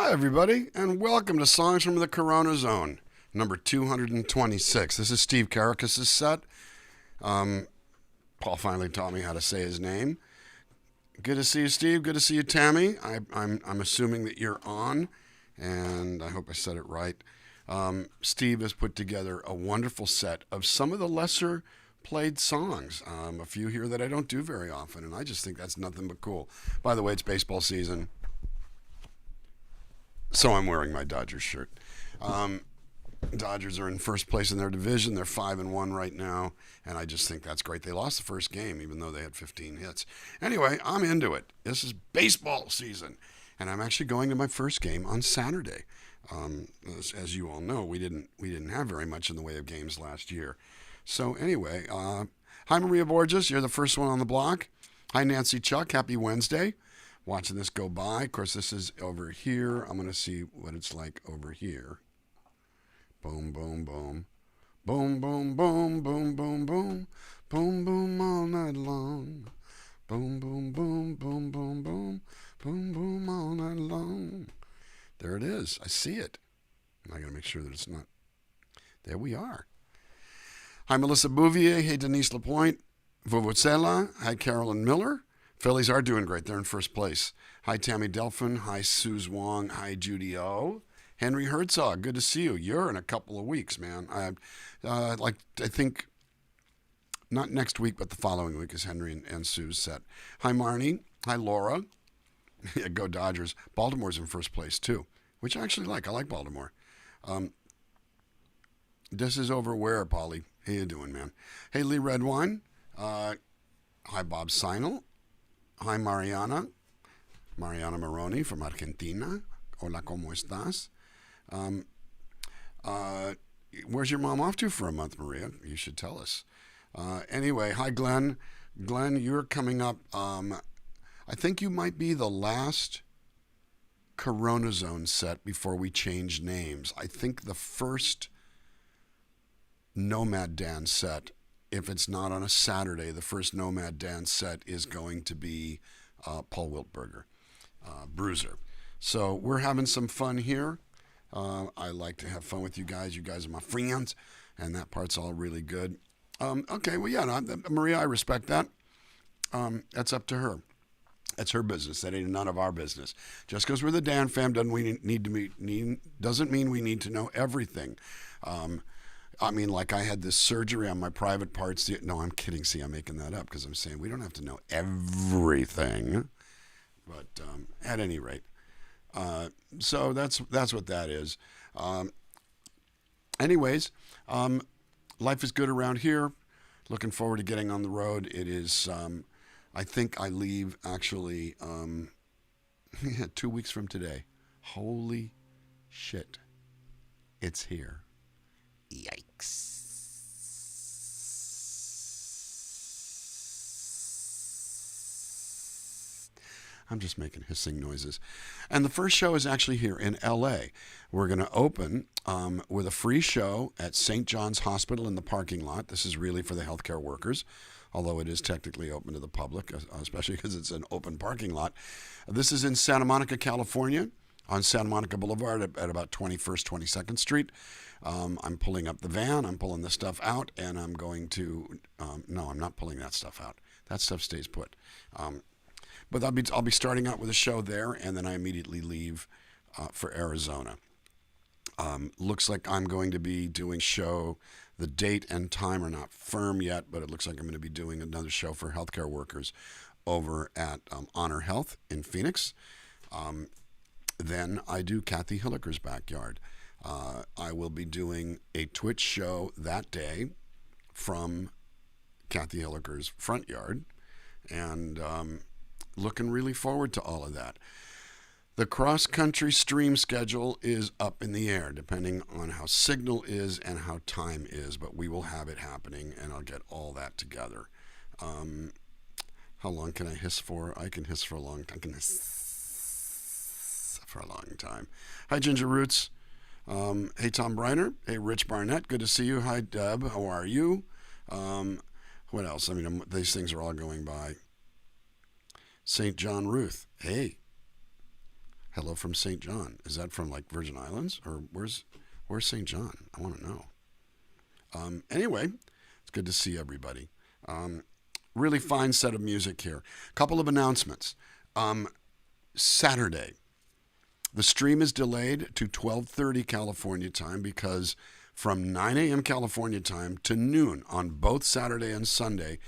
Hi, everybody, and welcome to Songs from the CoronaZone, number 226. This is Steve Kerekes' set. Paul finally taught me how to say his name. Good to see you, Steve. Good to see you, Tammy. I'm assuming that you're on, and I hope I said it right. Steve has put together a wonderful set of some of the lesser played songs. A few here that I don't do very often, and I just think that's nothing but cool. By the way, it's baseball season, so I'm wearing my Dodgers shirt. Dodgers are in first place in their division. They're 5-1 right now, and I just think that's great. They lost the first game, even though they had 15 hits. Anyway, I'm into it. This is baseball season, and I'm actually going to my first game on Saturday. As you all know, we didn't have very much in the way of games last year. So anyway, hi Maria Borges, you're the first one on the block. Hi Nancy Chuck, happy Wednesday. Watching this go by. Of course, this is over here. I'm going to see what it's like over here. Boom, boom, boom. Boom, boom, boom, boom, boom, boom. Boom, boom all night long. Boom, boom, boom, boom, boom, boom. Boom, boom all night long. There it is. I see it. I got to make sure that it's not. There we are. Hi, Melissa Bouvier. Hey, Denise Lapointe. Vuvuzela. Hi, Carolyn Miller. Phillies are doing great. They're in first place. Hi, Tammy Delphin. Hi, Suze Wong. Hi, Judy O. Henry Herzog. Good to see you. You're in a couple of weeks, man. I think not next week, but the following week is Henry and Sue's set. Hi, Marnie. Hi, Laura. Yeah, go Dodgers. Baltimore's in first place, too, which I actually like. I like Baltimore. This is over where, Polly? How you doing, man? Hey, Lee Redwine. Hi, Bob Seinel. Hi, Mariana Moroni from Argentina. Hola, ¿cómo estás? Where's your mom off to for a month, Maria? You should tell us. Anyway, hi, Glenn. Glenn, you're coming up. I think you might be the last CoronaZone set before we change names. I think the first Nomad Dan set, if it's not on a Saturday, the first Nomad Dan set is going to be Paul Wiltberger, Bruizer. So we're having some fun here. I like to have fun with you guys. You guys are my friends, and that part's all really good. Okay, well, yeah, Maria, I respect that. That's up to her. That's her business. That ain't none of our business. Just because we're the DanFam doesn't mean we need to know everything. I mean, like I had this surgery on my private parts. No, I'm kidding. See, I'm making that up because I'm saying we don't have to know everything. But at any rate, so that's what that is. Anyways, life is good around here. Looking forward to getting on the road. It is, I think I leave actually 2 weeks from today. Holy shit. It's here. Yikes. I'm just making hissing noises. And the first show is actually here in LA. We're going to open with a free show at St. John's Hospital in the parking lot. This is really for the healthcare workers, although it is technically open to the public, especially because it's an open parking lot. This is in Santa Monica, California, on Santa Monica Boulevard at about 21st, 22nd Street. I'm pulling up the van, I'm pulling the stuff out, and I'm going to, no, I'm not pulling that stuff out. That stuff stays put. But I'll be starting out with a show there, and then I immediately leave for Arizona. Looks like I'm going to be doing show. The date and time are not firm yet, but it looks like I'm going to be doing another show for healthcare workers over at Honor Health in Phoenix. Then I do Kathy Hilliker's backyard. I will be doing a Twitch show that day from Kathy Hilliker's front yard, and looking really forward to all of that. The cross-country stream schedule is up in the air, depending on how signal is and how time is, but we will have it happening, and I'll get all that together. How long can I hiss for? I can hiss for a long time. I can hiss for a long time. Hi, Ginger Roots. Hey, Tom Briner. Hey, Rich Barnett. Good to see you. Hi, Deb. How are you? What else? I mean, these things are all going by. St. John Ruth. Hey. Hello from St. John. Is that from like Virgin Islands or where's St. John? I want to know. Anyway, it's good to see everybody. Really fine set of music here. Couple of announcements. Saturday, the stream is delayed to 12:30 California time because from 9 a.m. California time to noon on both Saturday and Sunday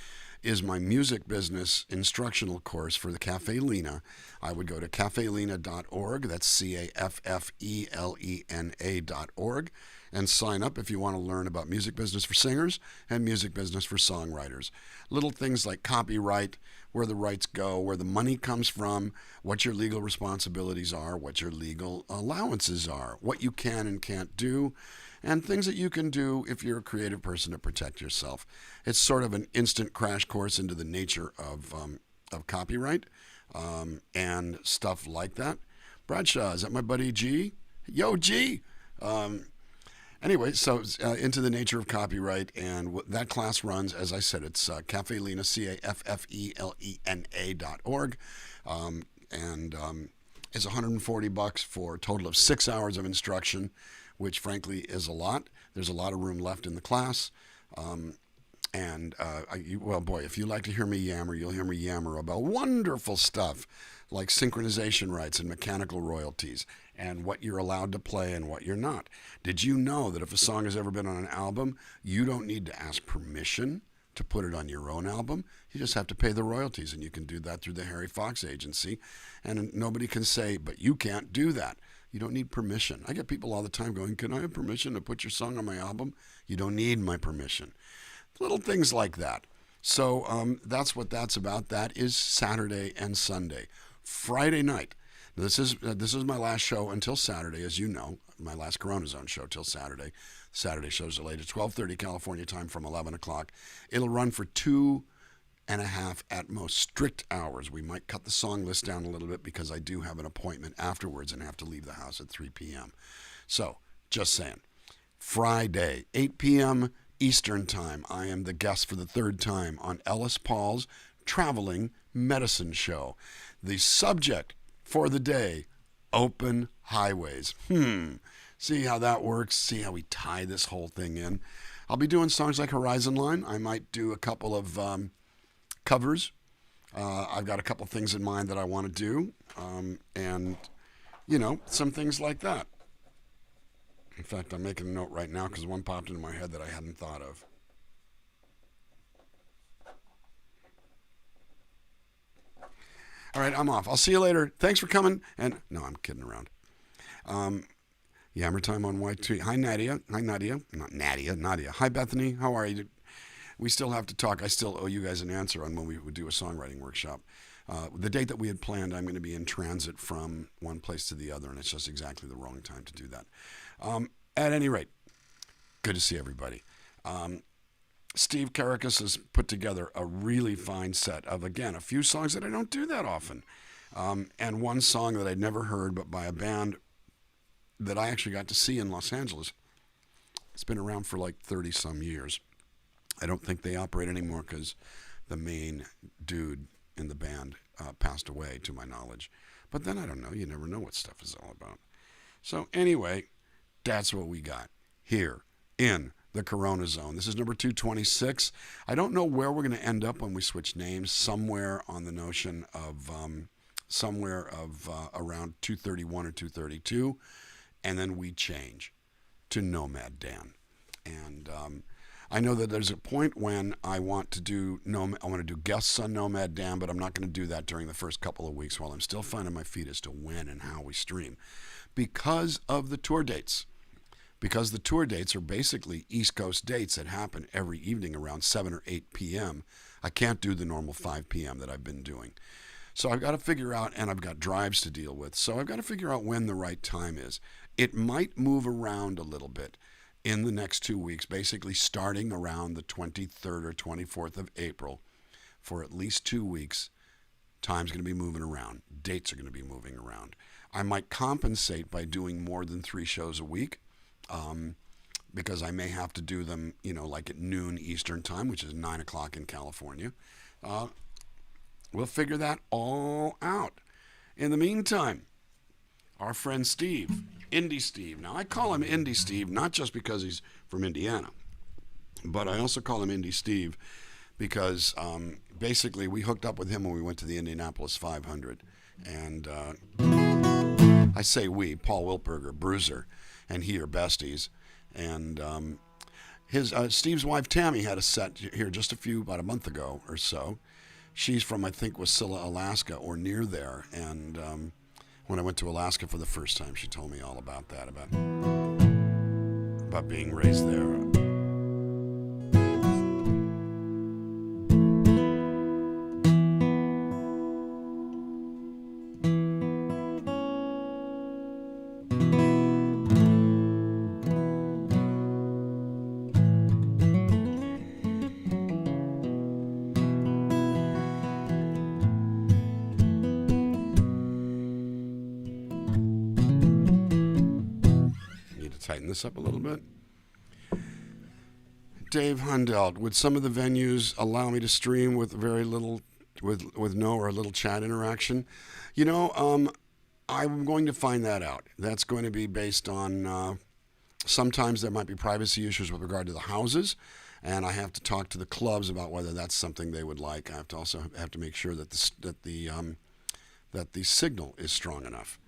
is my music business instructional course for the Cafe Lena. I would go to cafelena.org, that's CAFFELENA.org, and sign up if you want to learn about music business for singers and music business for songwriters. Little things like copyright, where the rights go, where the money comes from, what your legal responsibilities are, what your legal allowances are, what you can and can't do, and things that you can do if you're a creative person to protect yourself. It's sort of an instant crash course into the nature of copyright and stuff like that. Bradshaw, is that my buddy G? Yo, G! Anyway, so into the nature of copyright, and that class runs, as I said, it's Cafe Lena, CAFFELENA.org, and it's $140 for a total of 6 hours of instruction, which frankly is a lot. There's a lot of room left in the class. Well, boy, if you like to hear me yammer, you'll hear me yammer about wonderful stuff like synchronization rights and mechanical royalties and what you're allowed to play and what you're not. Did you know that if a song has ever been on an album, you don't need to ask permission to put it on your own album? You just have to pay the royalties, and you can do that through the Harry Fox Agency, and nobody can say, but you can't do that. You don't need permission. I get people all the time going, can I have permission to put your song on my album? You don't need my permission. Little things like that. So that's what that's about. That is Saturday and Sunday. Friday night. This is my last show until Saturday, as you know. My last CoronaZone show till Saturday. Saturday shows delayed at 12:30 California time from 11 o'clock. It'll run for 2.5 at most strict hours. We might cut the song list down a little bit because I do have an appointment afterwards and have to leave the house at 3 p.m. So, just saying. Friday, 8 p.m. Eastern Time, I am the guest for the third time on Ellis Paul's Traveling Medicine Show. The subject for the day, open highways. See how that works? See how we tie this whole thing in? I'll be doing songs like Horizon Line. I might do a couple of covers. I've got a couple things in mind that I want to do, and, some things like that. In fact, I'm making a note right now because one popped into my head that I hadn't thought of. All right, I'm off. I'll see you later. Thanks for coming. And no, I'm kidding around. Yammer time on White Tree. Hi, Nadia. Hi, Nadia. Not Nadia. Nadia. Hi, Bethany. How are you? We still have to talk. I still owe you guys an answer on when we would do a songwriting workshop. The date that we had planned, I'm going to be in transit from one place to the other, and it's just exactly the wrong time to do that. At any rate, good to see everybody. Steve Kerekes has put together a really fine set of, again, a few songs that I don't do that often. And one song that I'd never heard, but by a band that I actually got to see in Los Angeles. It's been around for like 30-some years. I don't think they operate anymore because the main dude in the band passed away, to my knowledge. But then I don't know. You never know what stuff is all about. So anyway, that's what we got here in the CoronaZone. This is number 226. I don't know where we're going to end up when we switch names. Somewhere on the notion of around 231 or 232, and then we change to Nomad Dan. And I know that there's a point when I want to do guests on Nomad Dan, but I'm not going to do that during the first couple of weeks while I'm still finding my feet as to when and how we stream, because of the tour dates. Because the tour dates are basically East Coast dates that happen every evening around 7 or 8 p.m. I can't do the normal 5 p.m. that I've been doing. So I've got to figure out, and I've got drives to deal with, so I've got to figure out when the right time is. It might move around a little bit in the next 2 weeks, basically starting around the 23rd or 24th of April. For at least 2 weeks, time's going to be moving around. Dates are going to be moving around. I might compensate by doing more than 3 shows a week. Because I may have to do them, like at noon Eastern time, which is 9 o'clock in California. We'll figure that all out. In the meantime, our friend Steve, Indy Steve. Now, I call him Indy Steve not just because he's from Indiana, but I also call him Indy Steve because basically we hooked up with him when we went to the Indianapolis 500. And I say we, Paul Wiltberger, Bruizer, and he are besties. And Steve's wife Tammy had a set here just about a month ago or so. She's from, I think, Wasilla, Alaska, or near there. And when I went to Alaska for the first time, she told me all about that, about being raised there. Tighten this up a little bit. Dave Hundelt, would some of the venues allow me to stream with very little, with no or little chat interaction? You know, I'm going to find that out. That's going to be based on, sometimes there might be privacy issues with regard to the houses, and I have to talk to the clubs about whether that's something they would like. I have to also have to make sure that the signal is strong enough.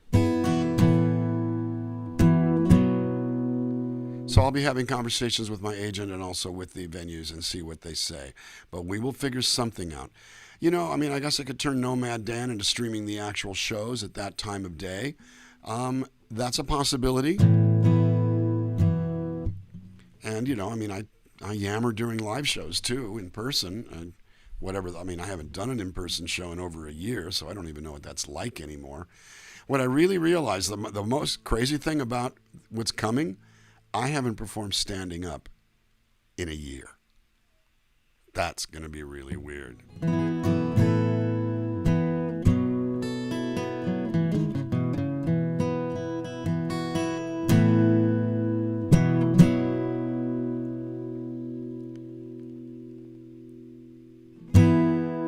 So I'll be having conversations with my agent and also with the venues and see what they say. But we will figure something out. You know, I mean, I guess I could turn Nomad Dan into streaming the actual shows at that time of day. That's a possibility. And, you know, I mean, I yammer during live shows, too, in person. And whatever. I mean, I haven't done an in-person show in over a year, so I don't even know what that's like anymore. What I really realized, the most crazy thing about what's coming, I haven't performed standing up in a year. That's going to be really weird.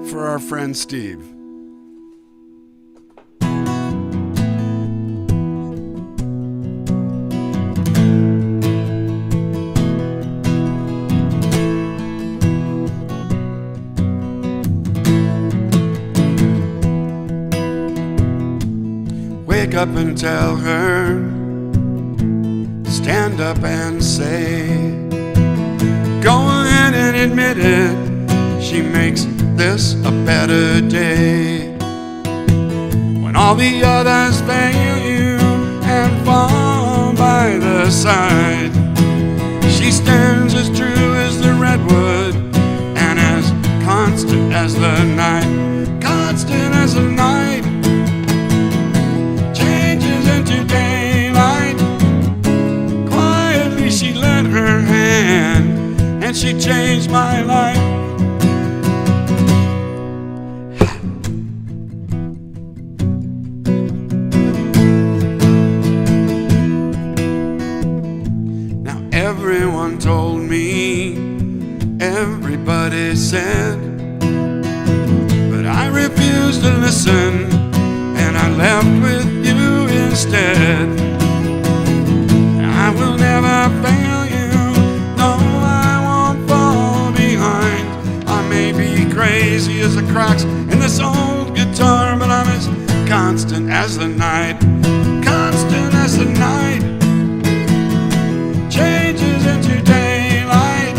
For our friend Steve. Wake up and tell her, stand up and say, go ahead and admit it, she makes this a better day. When all the others fail you and fall by the side, she stands as true as the redwood and as constant as the night, constant as the night. She lent her hand and she changed my life. Now everyone told me, everybody said, but I refused to listen and I left with you instead. I will never fail you, no, I won't fall behind. I may be crazy as the cracks in this old guitar, but I'm as constant as the night, constant as the night. Changes into daylight.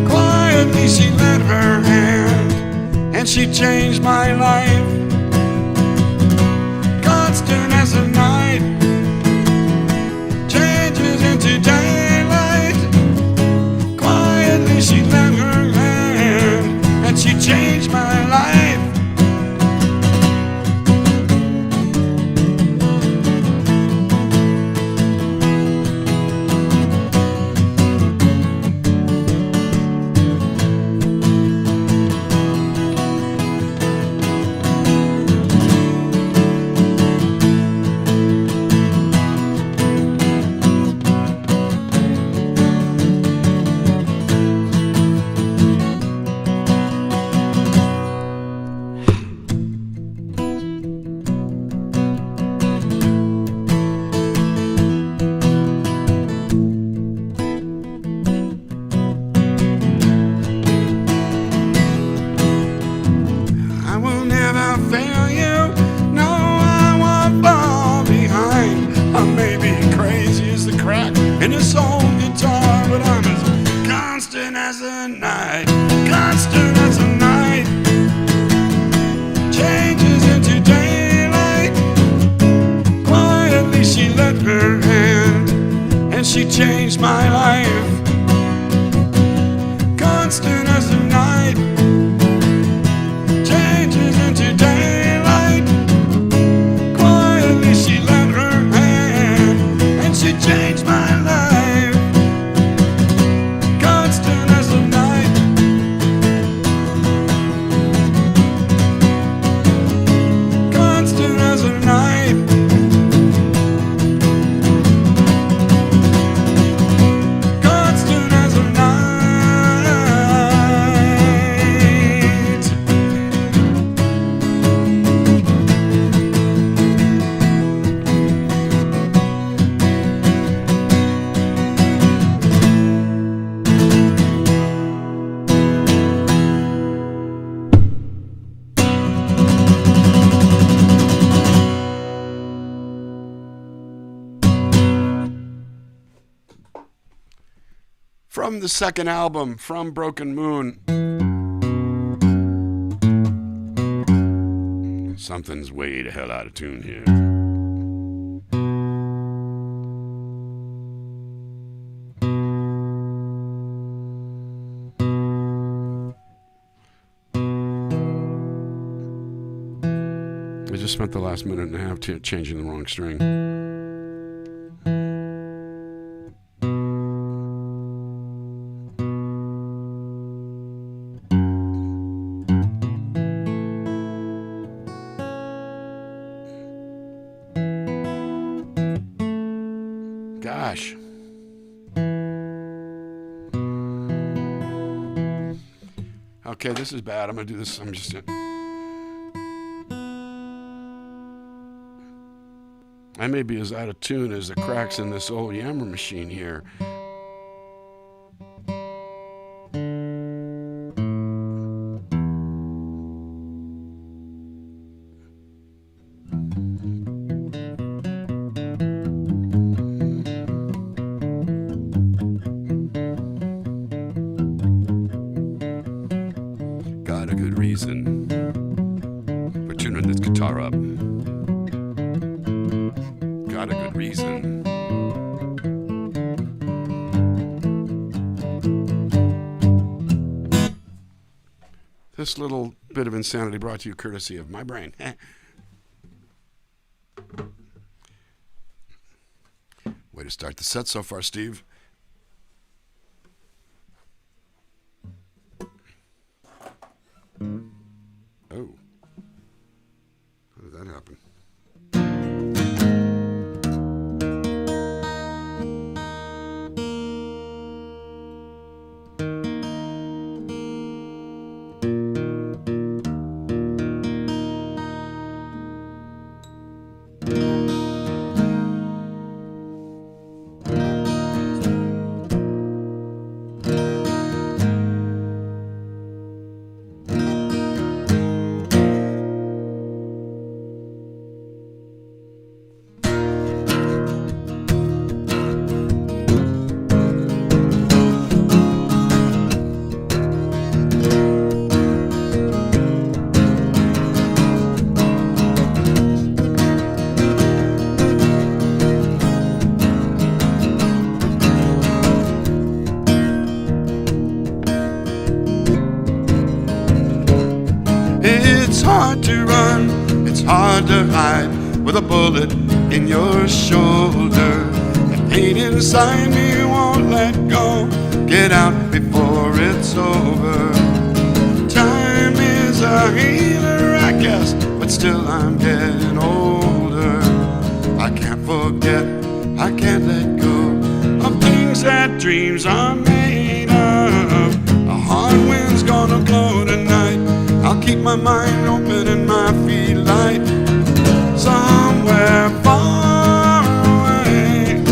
Quietly she lent her hand and she changed my life. Constant as the night. Into daylight. Quietly she lent her hand and she changed my life. she changed my life. Constant as the night changes into daylight. Quietly she lent her hand, and she changed my life. Constant as the night, constant as the night, constant as the night. From the second album, From Broken Moon. Something's way the hell out of tune here. I just spent the last minute and a half changing the wrong string. Gosh. Okay, this is bad. I'm going to do this. I may be as out of tune as the cracks in this old Yammer machine here. Got a good reason for tuning this guitar up. Got a good reason. This little bit of insanity brought to you courtesy of my brain. Way to start the set so far, Steve. Oh. How did that happen? It's hard to run, it's hard to hide with a bullet in your shoulder. The pain inside me won't let go. Get out before it's over. Time is a healer, I guess, but still I'm getting older. I can't forget, I can't let go of things that dreams are made of. A hard wind's gonna blow tonight. I'll keep my mind open and my feet light. Somewhere far away,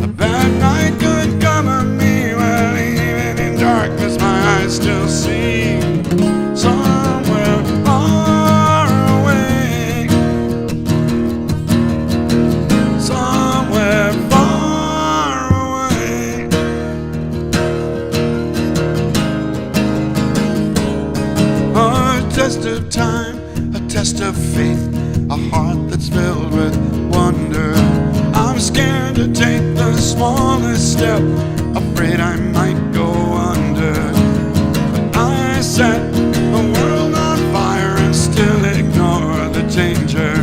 a bad night could come on me. Well, even in darkness my eyes still see. Somewhere far away, somewhere far away. A test of time, a test of faith, smallest step, afraid I might go under. But I set the world on fire and still ignore the danger,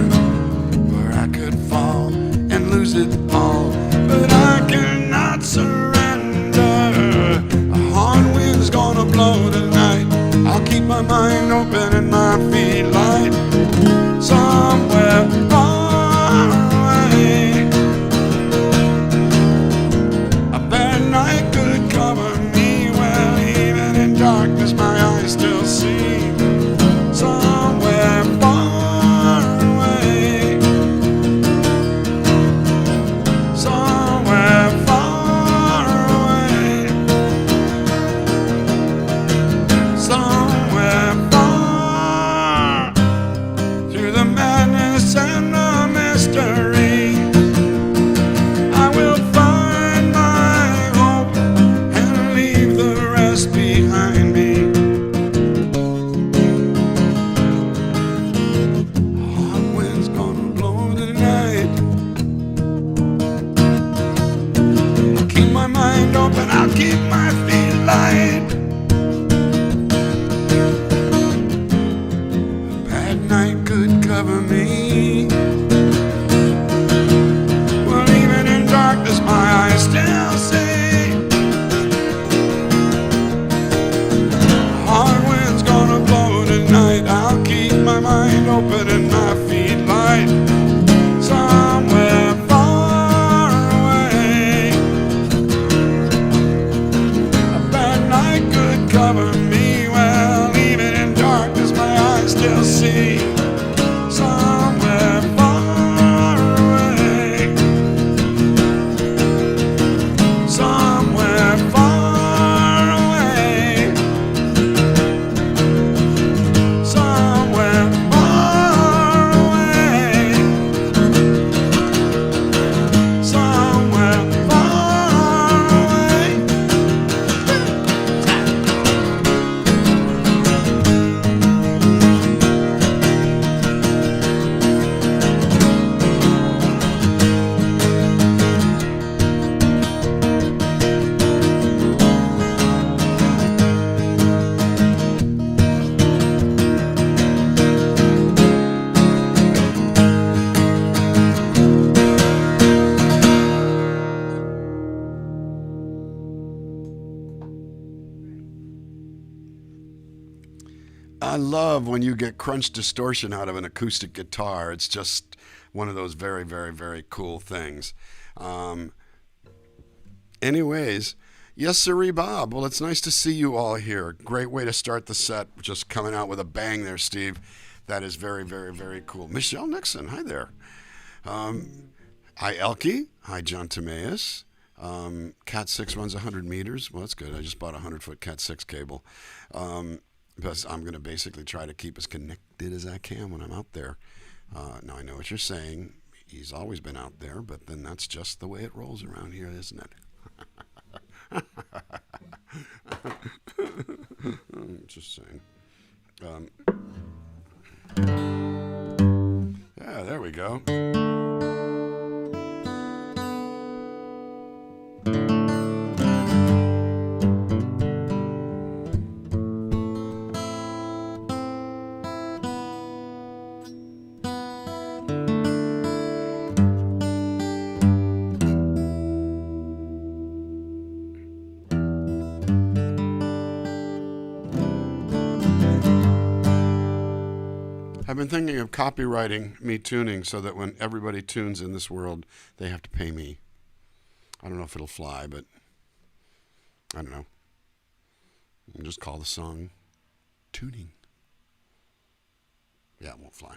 where I could fall and lose it all, but I cannot surrender. A hard wind's gonna blow tonight. I'll keep my mind open and my feet light. Somewhere far away, a bad night could cover me. Well, even in darkness my eyes still see. Somewhere far away, somewhere far away, somewhere far, through the madness and the mystery, I will find my hope and leave the rest behind me. A hot wind's gonna blow tonight. I'll keep my mind open, I'll keep my feet light. A bad night could cover me. Well, even in darkness my eyes still see. A hard wind's gonna blow tonight. I'll keep my mind open and my feet light. Somewhere far away, a bad night could cover me. Well, even in darkness my eyes still see. Somewhere far away, somewhere far away, somewhere far away, somewhere far away. I love when you get crunch distortion out of an acoustic guitar. It's just one of those very, very, very cool things. Anyways, yes, sirree, Bob. Well, it's nice to see you all here. Great way to start the set. Just coming out with a bang there, Steve. That is very, very, very cool. Michelle Nixon, hi there. Hi, Elke. Hi, John Timaeus. Cat 6 runs 100 meters. Well, that's good. I just bought a 100-foot Cat 6 cable. Because I'm going to basically try to keep as connected as I can when I'm out there. Now, I know what you're saying. He's always been out there, but then that's just the way it rolls around here, isn't it? Just saying. Yeah, there we go. I've been thinking of copywriting me tuning so that when everybody tunes in this world, they have to pay me. I don't know if it'll fly, but I don't know. I'll just call the song Tuning. Yeah, it won't fly.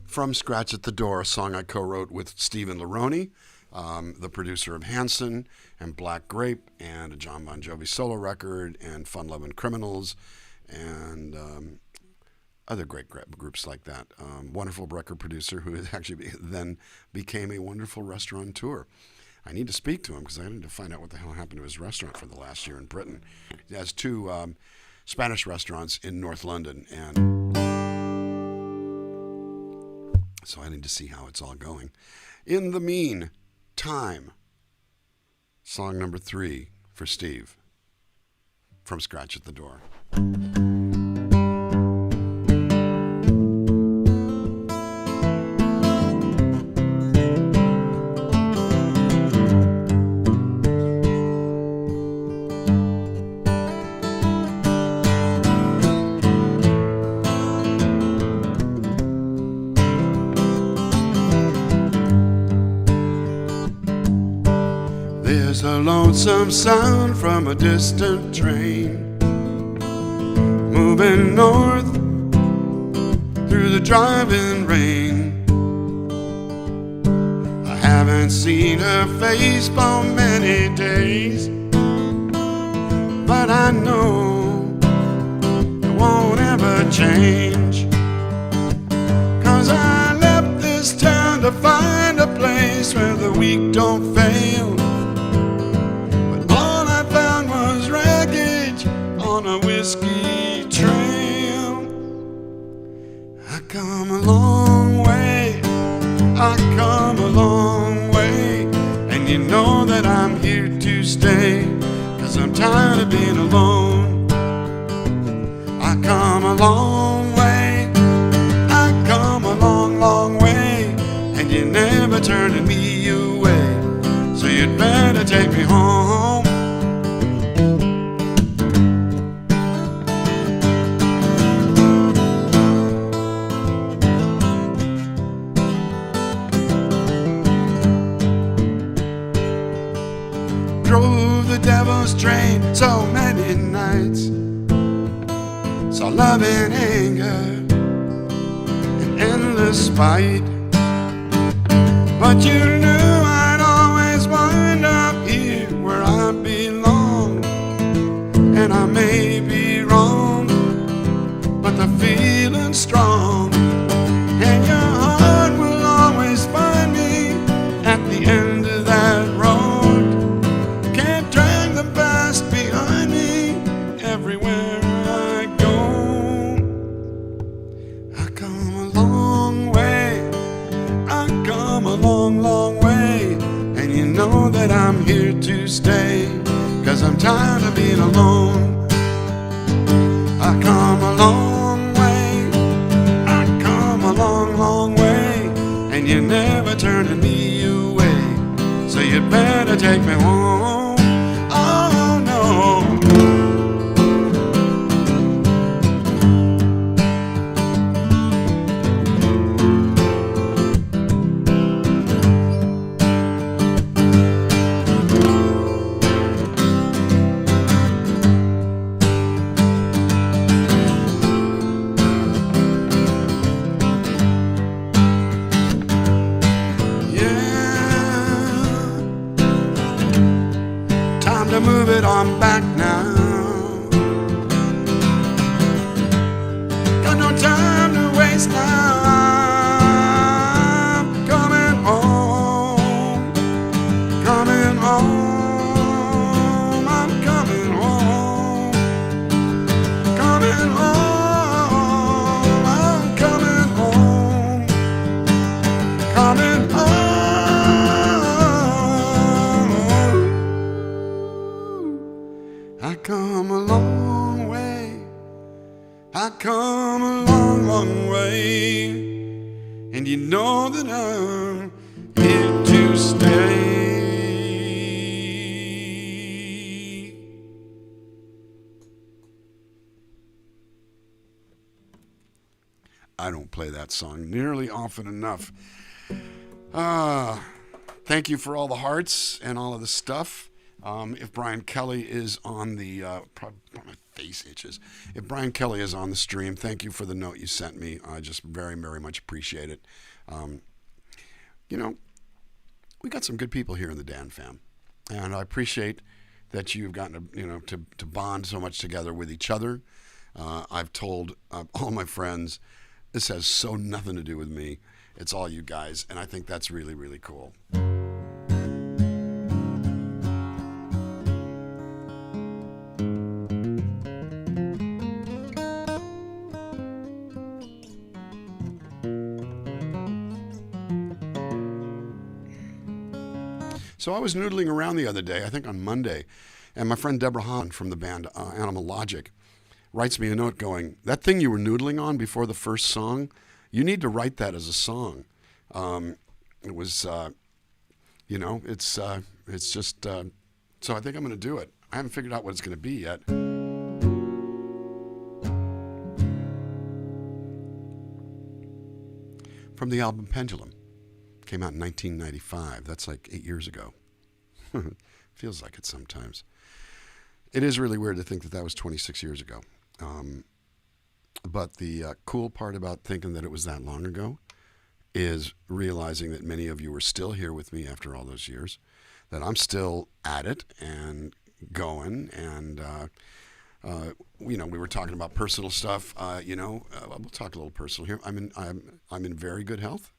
From Scratch at the Door, a song I co-wrote with Stephen Laroni, the producer of Hanson and Black Grape and a John Bon Jovi solo record and Fun Lovin' Criminals and other great groups like that. Wonderful record producer who actually then became a wonderful restaurateur. I need to speak to him because I need to find out what the hell happened to his restaurant for the last year in Britain. He has two Spanish restaurants in North London, and so I need to see how it's all going. In the meantime, song number 3 for Steve from Scratch at the Door. There's a lonesome sound from a distant train moving north through the driving rain. I haven't seen her face for many days, but I know it won't ever change, 'cause I left this town to find a place where the weak don't fail. On a whiskey trail, I come a long way, I come a long way, and you know that I'm here to stay, 'cause I'm tired of being alone. I come a long way, I come a long, long way, and you're never turning me away, so you'd better take me home. Drove the devil's train so many nights, saw love and anger and endless spite, but you knew I'd always wind up here where I belong. And I may be wrong, but the feeling's strong, and your heart will always find me at the end of that road. Everywhere I go, I come a long way, I come a long, long way, and you know that I'm here to stay, 'cause I'm tired of being alone. I come a long way, I come a long, long way, and you're never turning me away, so you better take me home. Oh no. To move it on back now. Got no time to waste now. I'm coming home, coming home. I'm coming home, coming home. I'm coming home, coming home. I come a long way, I come a long, long way, and you know that I'm here to stay. I don't play that song nearly often enough. Thank you for all the hearts and all of the stuff. If Brian Kelly is on the, my face itches. If Brian Kelly is on the stream, thank you for the note you sent me. I just very, very much appreciate it. You know, we got some good people here in the DanFam, and I appreciate that you've gotten to bond so much together with each other. I've told all my friends, this has so nothing to do with me. It's all you guys, and I think that's really, really cool. So I was noodling around the other day, I think on Monday, and my friend Deborah Hahn from the band Animal Logic writes me a note going, that thing you were noodling on before the first song, you need to write that as a song. It was, it's just, so I think I'm going to do it. I haven't figured out what it's going to be yet. From the album Pendulum. Came out in 1995. That's like 8 years ago. Feels like it sometimes. It is really weird to think that was 26 years ago. But the cool part about thinking that it was that long ago is realizing that many of you are still here with me after all those years, that I'm still at it going, and we were talking about personal stuff. We'll talk a little personal here. I'm in very good health,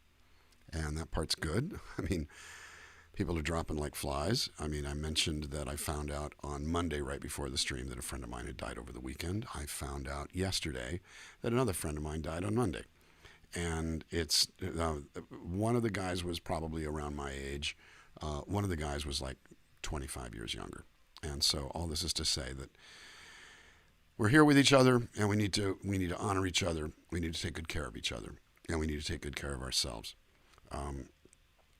and that part's good. I mean, people are dropping like flies. I mean, I mentioned that I found out on Monday right before the stream that a friend of mine had died over the weekend. I found out yesterday that another friend of mine died on Monday. And it's one of the guys was probably around my age. One of the guys was like 25 years younger. And so all this is to say that we're here with each other, and we need to honor each other. We need to take good care of each other, and we need to take good care of ourselves.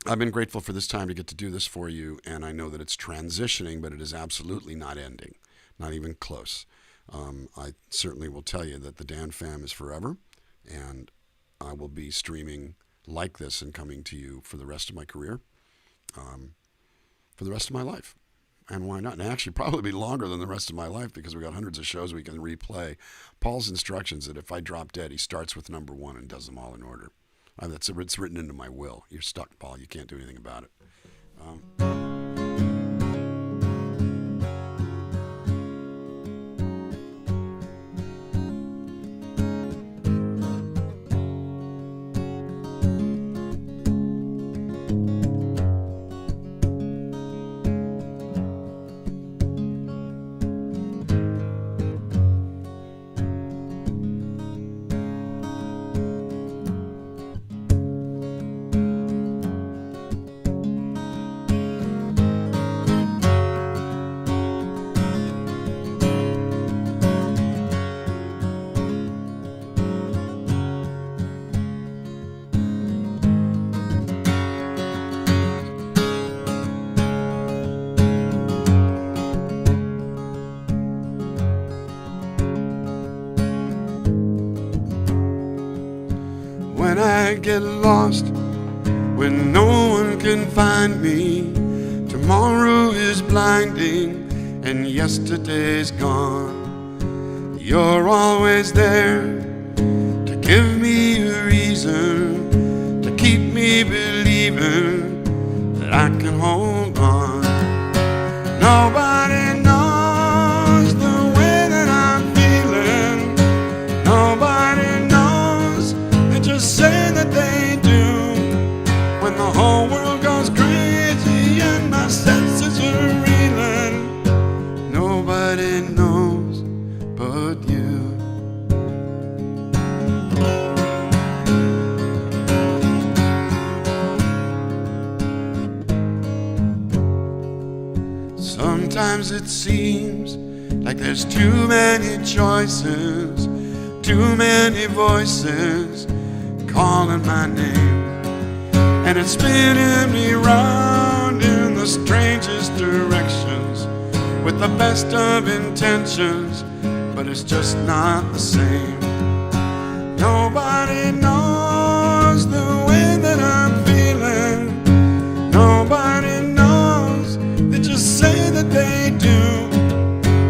I've been grateful for this time to get to do this for you, and I know that it's transitioning, but it is absolutely not ending, not even close. I certainly will tell you that the DanFam is forever, and I will be streaming like this and coming to you for the rest of my career, for the rest of my life. And why not? And actually probably be longer than the rest of my life, because we've got hundreds of shows we can replay. Paul's instructions that if I drop dead, he starts with number one and does them all in order. It's written into my will. You're stuck, Paul. You can't do anything about it. When I get lost, when no one can find me, tomorrow is blinding and yesterday's gone. You're always there to give me a reason, to keep me believing that I can hold on. Nobody knows the way that I'm feeling. Nobody knows. They just say that they do. When the whole world goes crazy and my senses are reeling, nobody knows but you. Sometimes it seems like there's too many choices, too many voices calling my name, and it's spinning me round in the strangest directions with the best of intentions, but it's just not the same. Nobody knows the way that I'm feeling. Nobody knows. They just say that they do.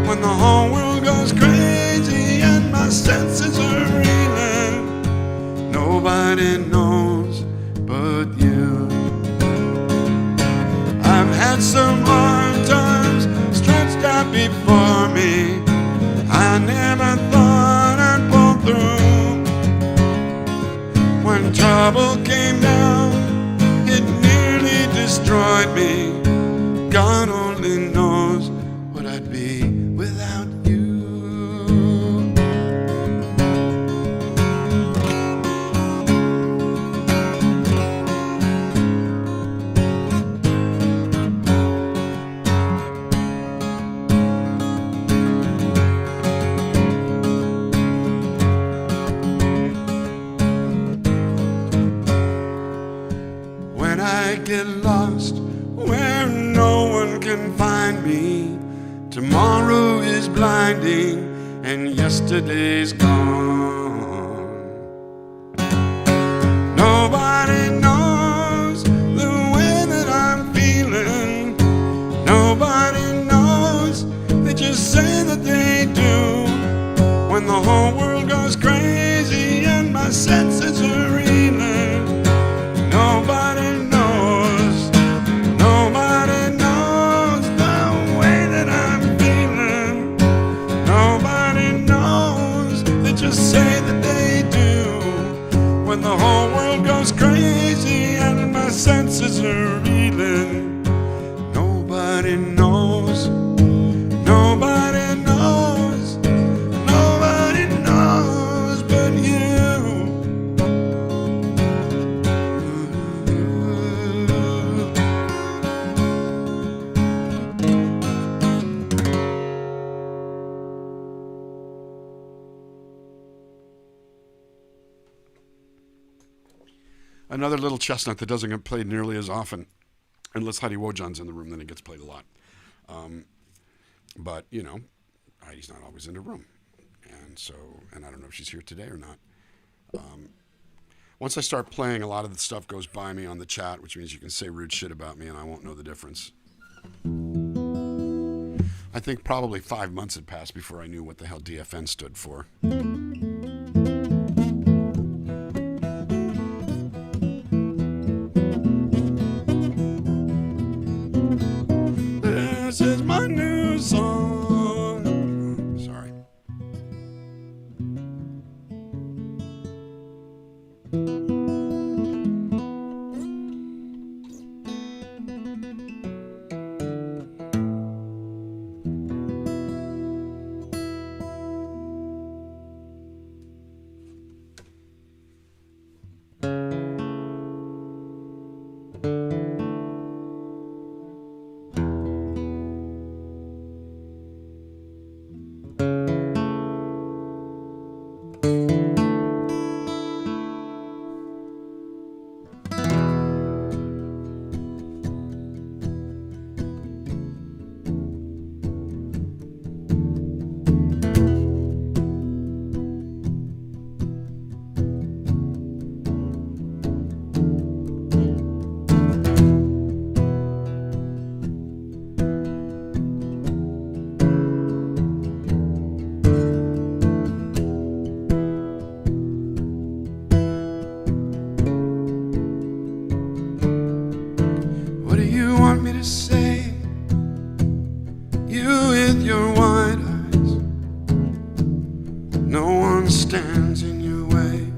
When the whole world goes crazy and my senses are reeling, nobody knows but you. I've had some hard times stretched out before me. I never thought When trouble came down, it nearly destroyed me. God only knows what I'd be without you. When I get lost where no one can find me, tomorrow is blinding and yesterday's gone. Nobody knows the way that I'm feeling. Nobody knows, they just say that they do. When the whole world goes crazy and my senses are reeling, nobody knows, nobody knows the way that I'm feeling. Nobody knows, they just say that they do. When the whole world goes crazy and my senses are reeling, nobody knows, nobody knows, nobody knows but you. Another little chestnut that doesn't get played nearly as often, unless Heidi Wojan's in the room, then it gets played a lot. But, you know, Heidi's not always in the room. And I don't know if she's here today or not. Once I start playing, a lot of the stuff goes by me on the chat, which means you can say rude shit about me and I won't know the difference. I think probably 5 months had passed before I knew what the hell DFN stood for. This is my new song. Sorry. What do you want me to say? You with your wide eyes, no one stands in your way.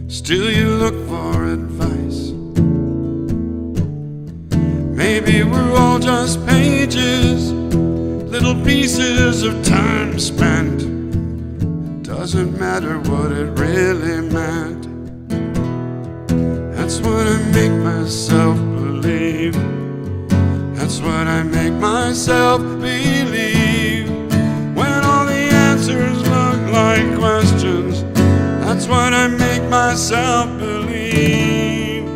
Still you look for advice. Maybe we're all just pages, little pieces of time spent. Doesn't matter what it really meant. That's what I make myself believe. That's what I make myself believe. When all the answers look like questions, that's what I make myself believe.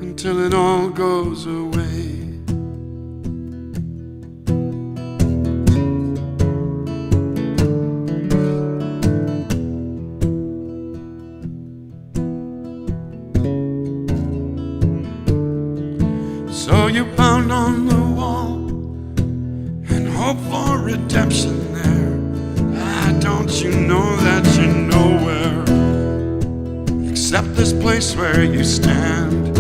Until it all goes away. So you pound on the wall and hope for redemption there. Ah, don't you know that you're nowhere except this place where you stand?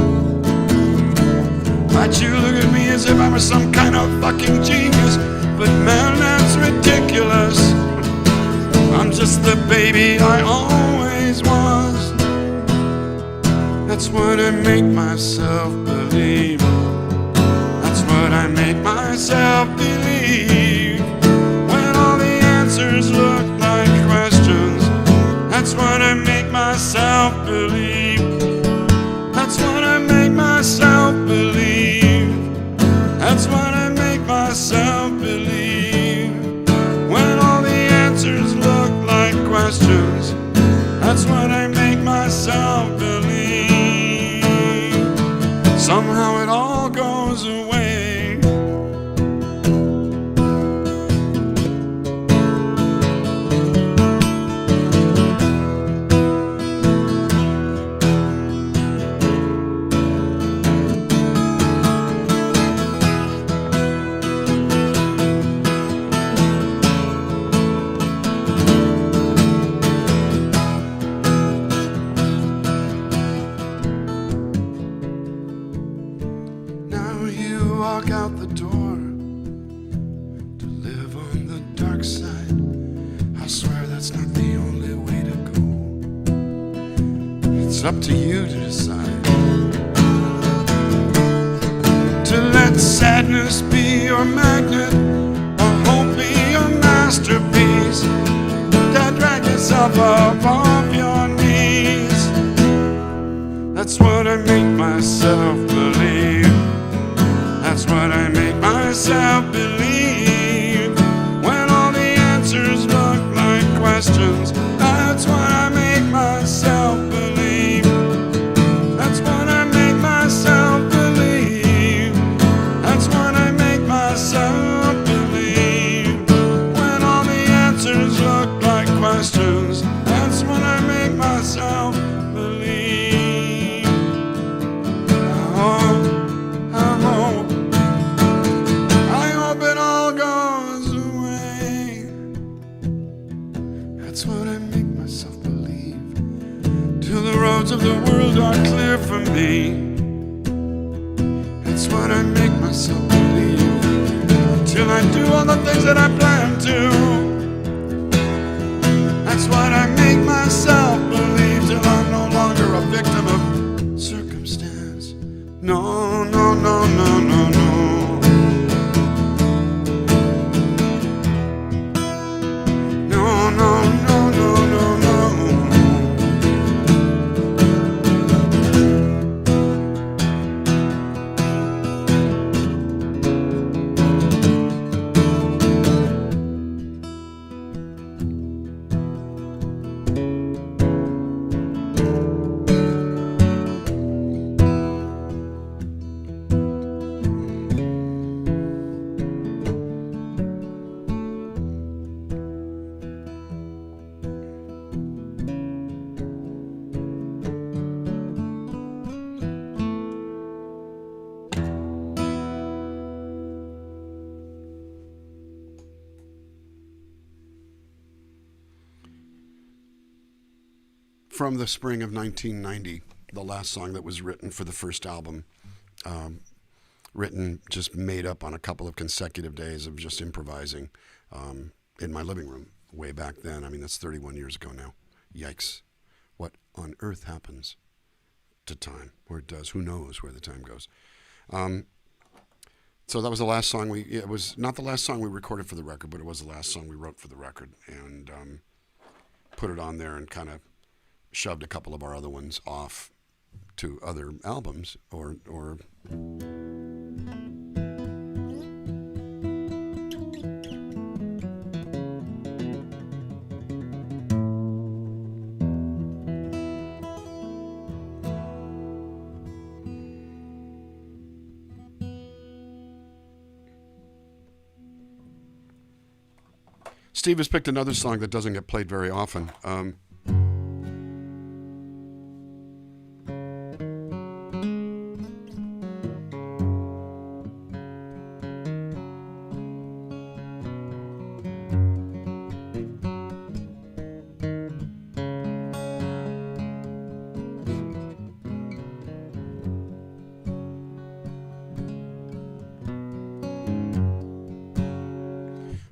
But you look at me as if I was some kind of fucking genius. But man, that's ridiculous. I'm just the baby I always was. That's what I make myself believe. That's what I make myself believe. When all the answers look like questions, that's what I make myself believe. That's what I make myself believe. That's what I make myself believe. When all the answers look like questions, that's what I make myself believe. Somehow it all goes away. Walk out the door to live on the dark side. I swear that's not the only way to go. It's up to you to decide. To let sadness be your magnet, or hope be your masterpiece. To drag yourself up off your knees. That's what I make myself believe. That's what I make myself believe. When all the answers look like questions, that's what I make myself believe. That's what I make myself believe. That's what I make myself believe. When all the answers look like questions, that's what I make myself believe. Oh, I hope it all goes away. That's what I make myself believe. Till the roads of the world are clear for me. That's what I make myself believe. Till I do all the things that I plan to. That's what I make myself believe. Till I'm no longer a victim of circumstance. No, no, no, no, no, no. From the spring of 1990, the last song that was written for the first album, written, just made up on a couple of consecutive days of just improvising in my living room way back then. I mean, that's 31 years ago now. Yikes. What on earth happens to time? Or it does. Who knows where the time goes? So that was the last song it was not the last song we recorded for the record, but it was the last song we wrote for the record, and put it on there and kind of shoved a couple of our other ones off to other albums or Steve has picked another song that doesn't get played very often.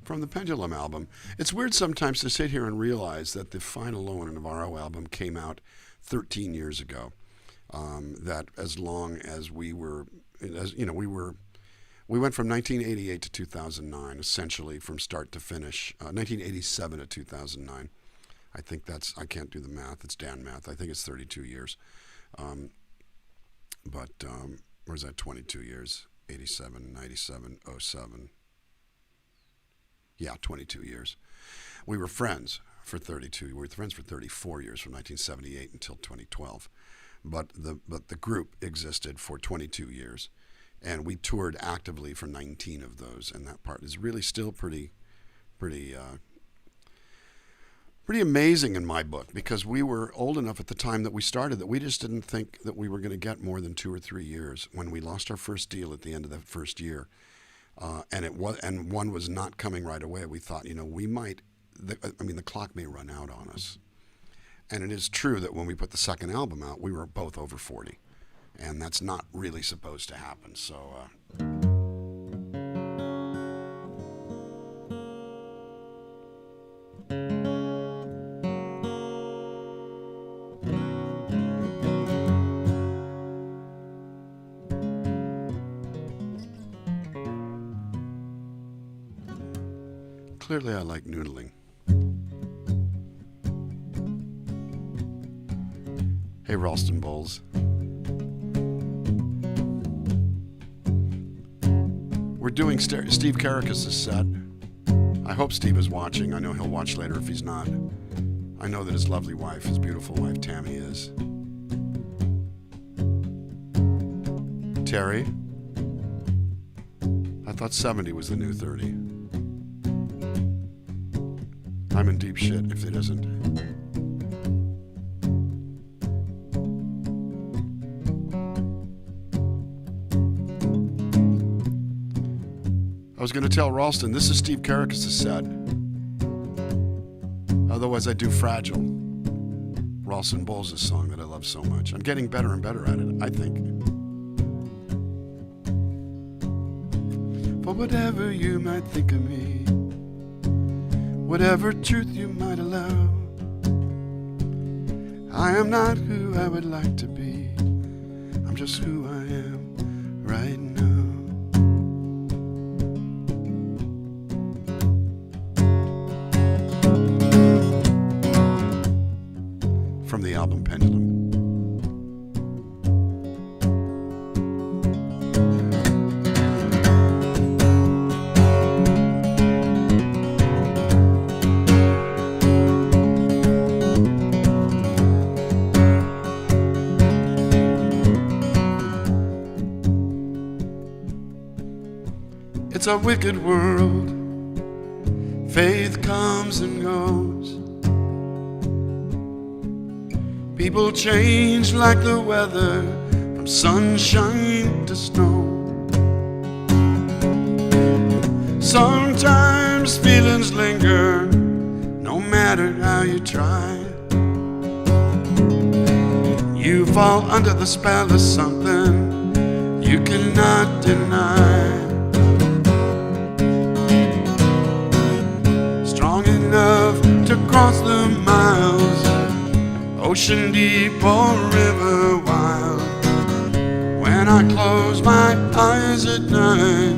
From the Pendulum album. It's weird sometimes to sit here and realize that the final Low and Navarro album came out 13 years ago. that as long as we were, as you know, we went from 1988 to 2009, essentially from start to finish. 1987 to 2009. I think I can't do the math. It's Dan math. I think it's 32 years. Or is that 22 years? 87, 97, 07. Yeah, 22 years. We were friends for 32. We were friends for 34 years, from 1978 until 2012. But the group existed for 22 years, and we toured actively for 19 of those. And that part is really still pretty amazing in my book, because we were old enough at the time that we started that we just didn't think that we were going to get more than 2 or 3 years. When we lost our first deal at the end of that first year, and one was not coming right away, we thought, we might. The clock may run out on us. And it is true that when we put the second album out, we were both over 40, and that's not really supposed to happen. So. Clearly, I like noodling. Hey, Ralston Bowles. We're doing Steve Kerekes' set. I hope Steve is watching. I know he'll watch later if he's not. I know that his lovely wife, his beautiful wife, Tammy, is. Terry. I thought 70 was the new 30. I'm in deep shit if it isn't. I was going to tell Ralston, this is Steve Kerekes' set. Otherwise, I do Fragile, Ralston Bowles' song that I love so much. I'm getting better and better at it, I think. For whatever you might think of me, whatever truth you might allow, I am not who I would like to be. I'm just who I am right now. From the album Pendulum. It's a wicked world. Faith comes and goes. People change like the weather, from sunshine to snow. Sometimes feelings linger, no matter how you try. You fall under the spell of something you cannot deny. Enough to cross the miles, ocean deep or river wild. When I close my eyes at night,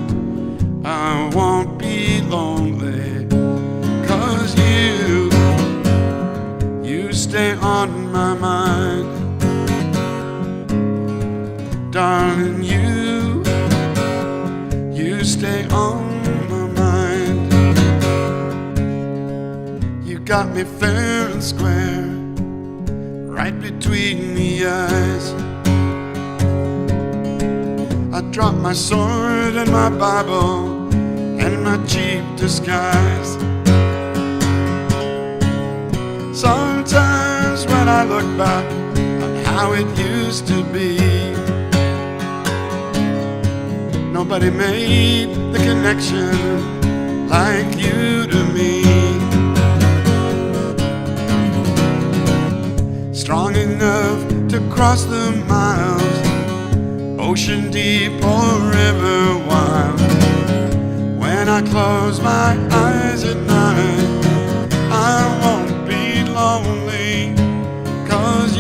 I won't be lonely, 'cause you stay on my mind. Darling, you stay on my mind. You got me fair and square, right between the eyes. I dropped my sword and my Bible and my cheap disguise. Sometimes when I look back on how it used to be, nobody made the connection like you to me. Strong enough to cross the miles, ocean deep or river wild. When I close my eyes at night, I won't be lonely, 'cause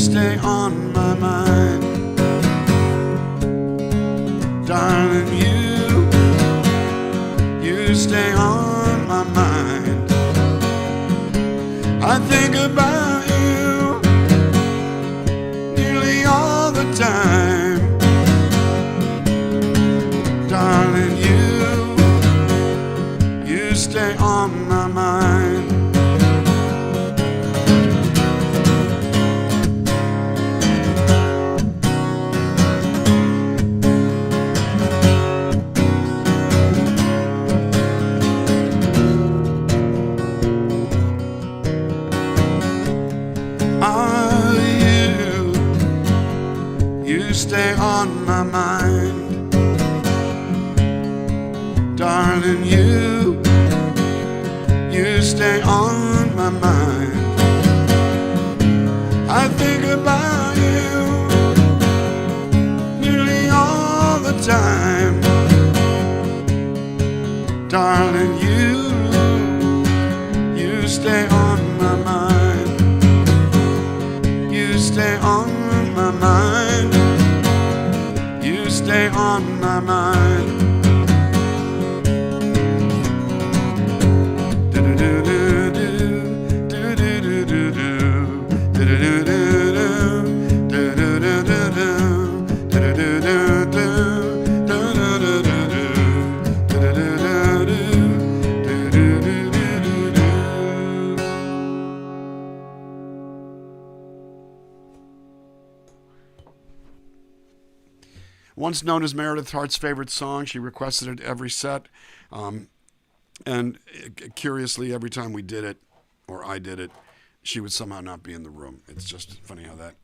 stay on my mind. Darling, you stay on my mind. I think about you nearly all the time. Darling, you stay on my mind. You stay on my mind. Darling, you stay on my mind. I think about you nearly all the time. Darling, you stay on my mind. You stay on my mind. You stay on my mind. Once known as Meredith Hart's favorite song, she requested it every set. And curiously, every time we did it, or I did it, she would somehow not be in the room. It's just funny how that...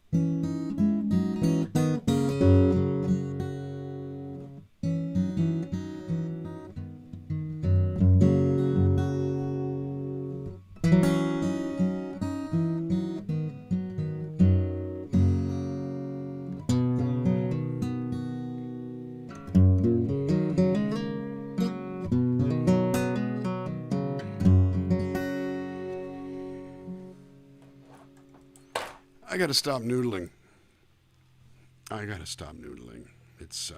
I gotta stop noodling. I gotta stop noodling. It's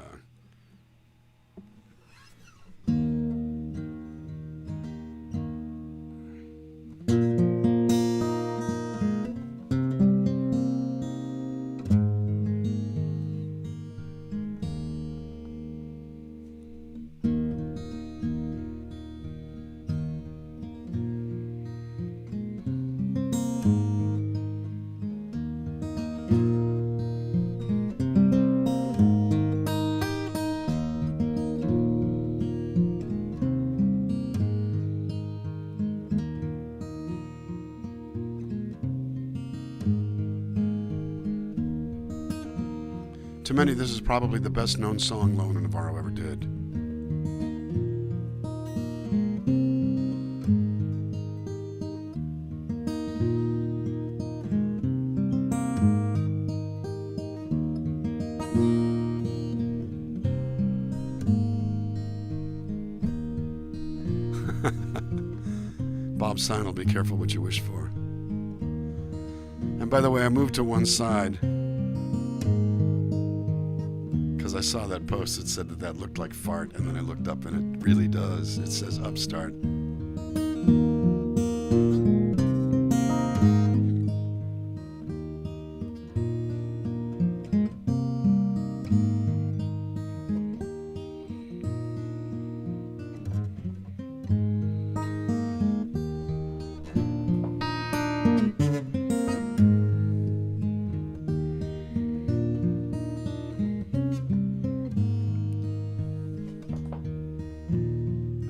to many, this is probably the best known song Lone and Navarro ever did. Bob Stein will be careful what you wish for. And by the way, I moved to one side because I saw that post that said that looked like fart, and then I looked up and it really does. It says Upstart.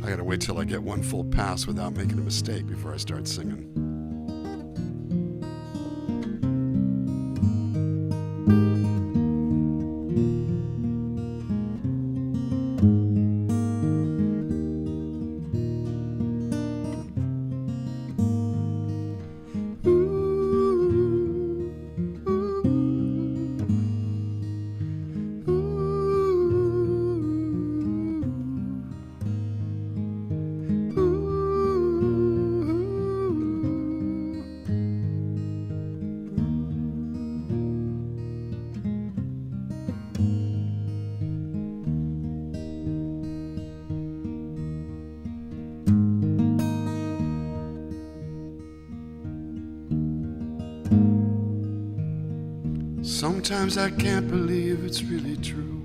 I gotta wait till I get one full pass without making a mistake before I start singing. Sometimes I can't believe it's really true,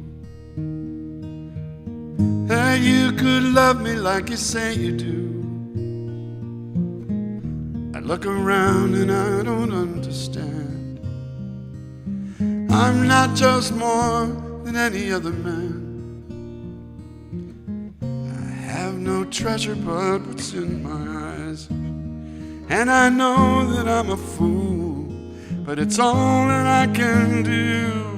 that you could love me like you say you do. I look around and I don't understand. I'm not just more than any other man. I have no treasure but what's in my eyes, and I know that I'm a fool, but it's all that I can do.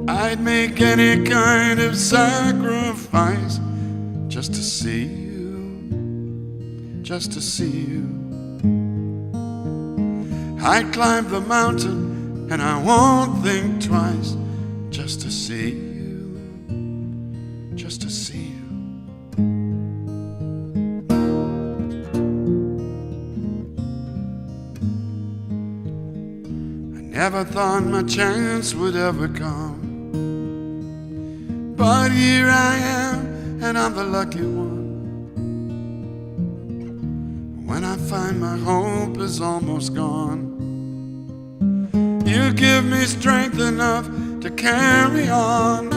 I'd make any kind of sacrifice just to see you, just to see you. I'd climb the mountain and I won't think twice just to see you, just to see you. Never thought my chance would ever come, but here I am, and I'm the lucky one. When I find my hope is almost gone, you give me strength enough to carry on.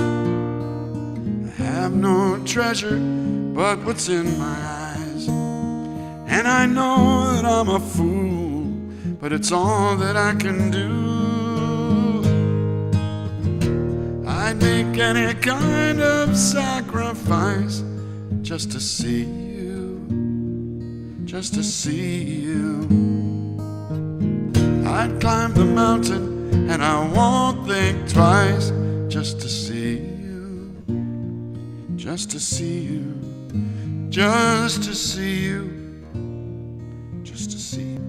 I have no treasure but what's in my eyes, and I know that I'm a fool, but it's all that I can do. I'd make any kind of sacrifice just to see you, just to see you. I'd climb the mountain and I won't think twice just to see you, just to see you, just to see you, just to see you.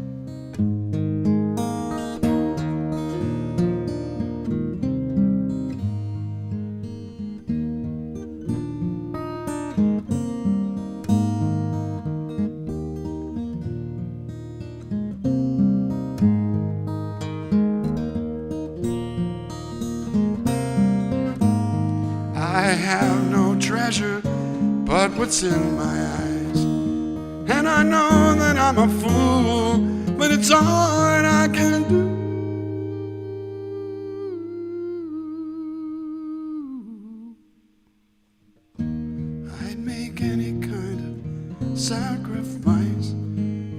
I have no treasure but what's in my eyes, and I know that I'm a fool, but it's all that I can do. I'd make any kind of sacrifice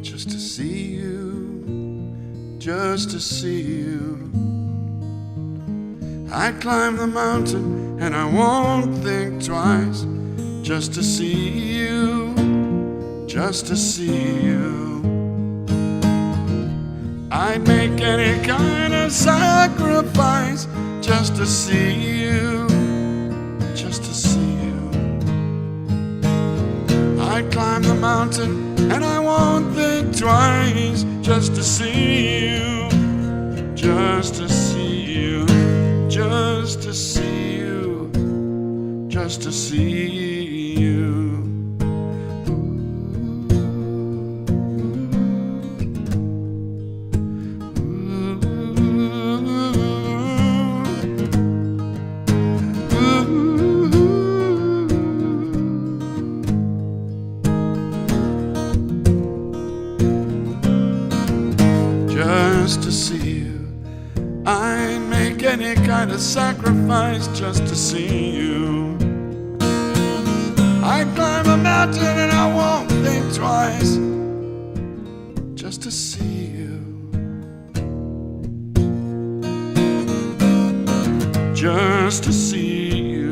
just to see you, just to see you. I'd climb the mountain and I won't think twice just to see you, just to see you. I'd make any kind of sacrifice just to see you, just to see you. I'd climb the mountain and I won't think twice just to see you, just to see you, just to see you, just to see you. Just to see you. I'd make any kind of sacrifice just to see you. I'd climb a mountain and I won't think twice just to see you, just to see you.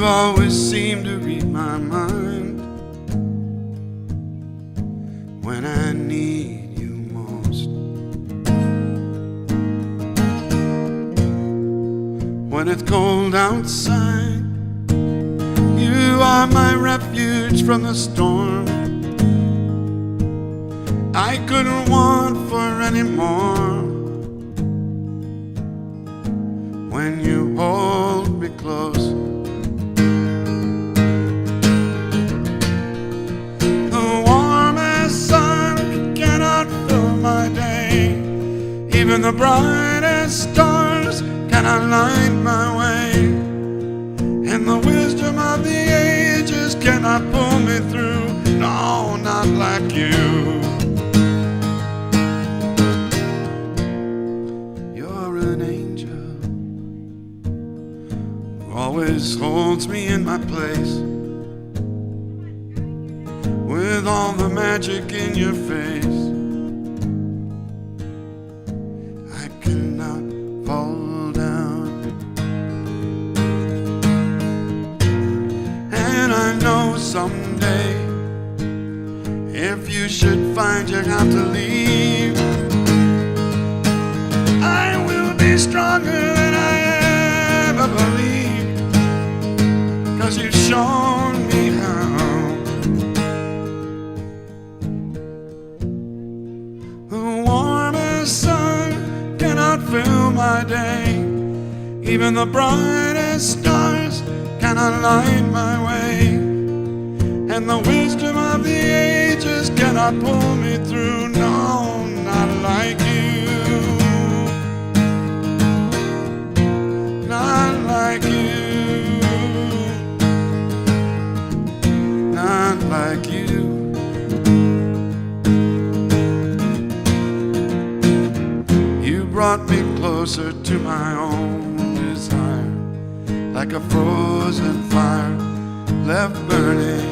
always seemed to read my mind when I need you most. When it's cold outside, you are my refuge from the storm. I couldn't want for any more when you hold me close. The warmest sun cannot fill my day, even the brightest stars cannot light my way, and the wisdom of the ages cannot pull me through. No, not like you. You're an angel who always holds me in my place, with all the magic in your face. I cannot fall down, and I know someday, if you should find you have to leave, I will be stronger than I ever believed, 'cause you've shown me how. The warmest sun cannot fill my day, even the brightest stars cannot light my way, and the wisdom of the ages cannot pull me through. No, not like you. Not like you. Not like you. You brought me closer to my own desire, like a frozen fire left burning.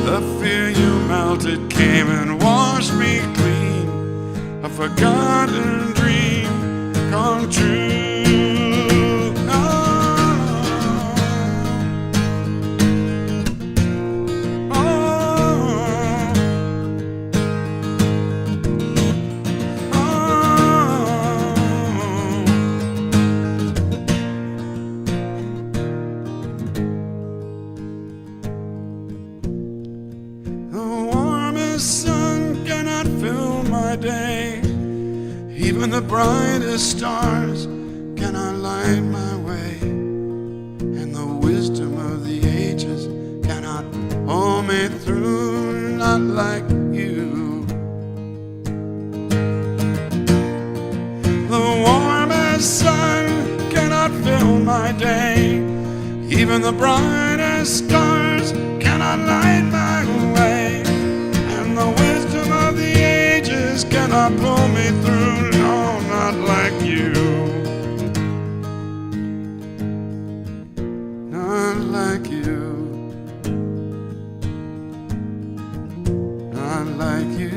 The fear you melted came and washed me clean, a forgotten dream come true. Even the brightest stars cannot light my way, and the wisdom of the ages cannot hold me through. Not like you. The warmest sun cannot fill my day, even the brightest stars cannot light my way, and the wisdom of the ages cannot pull me through. No, not like you. Not like you. Not like you.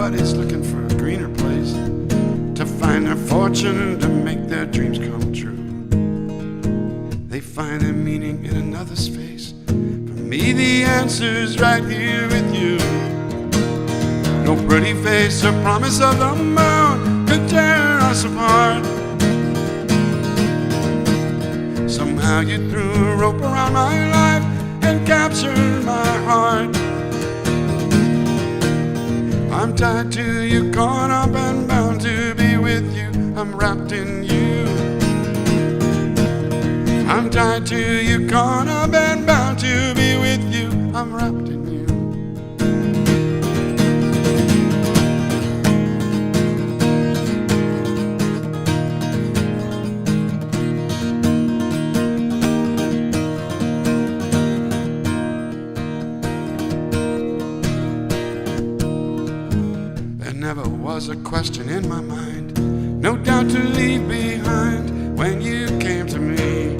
Everybody's looking for a greener place to find their fortune and to make their dreams come true. They find their meaning in another space. For me, the answer's right here with you. No pretty face or promise of the moon could tear us apart. Somehow you threw a rope around my life and captured my heart. I'm tied to you, caught up and bound to be with you. I'm wrapped in you. I'm tied to you, caught up and bound to be with you. I'm wrapped in you. There never was a question in my mind, no doubt to leave behind when you came to me.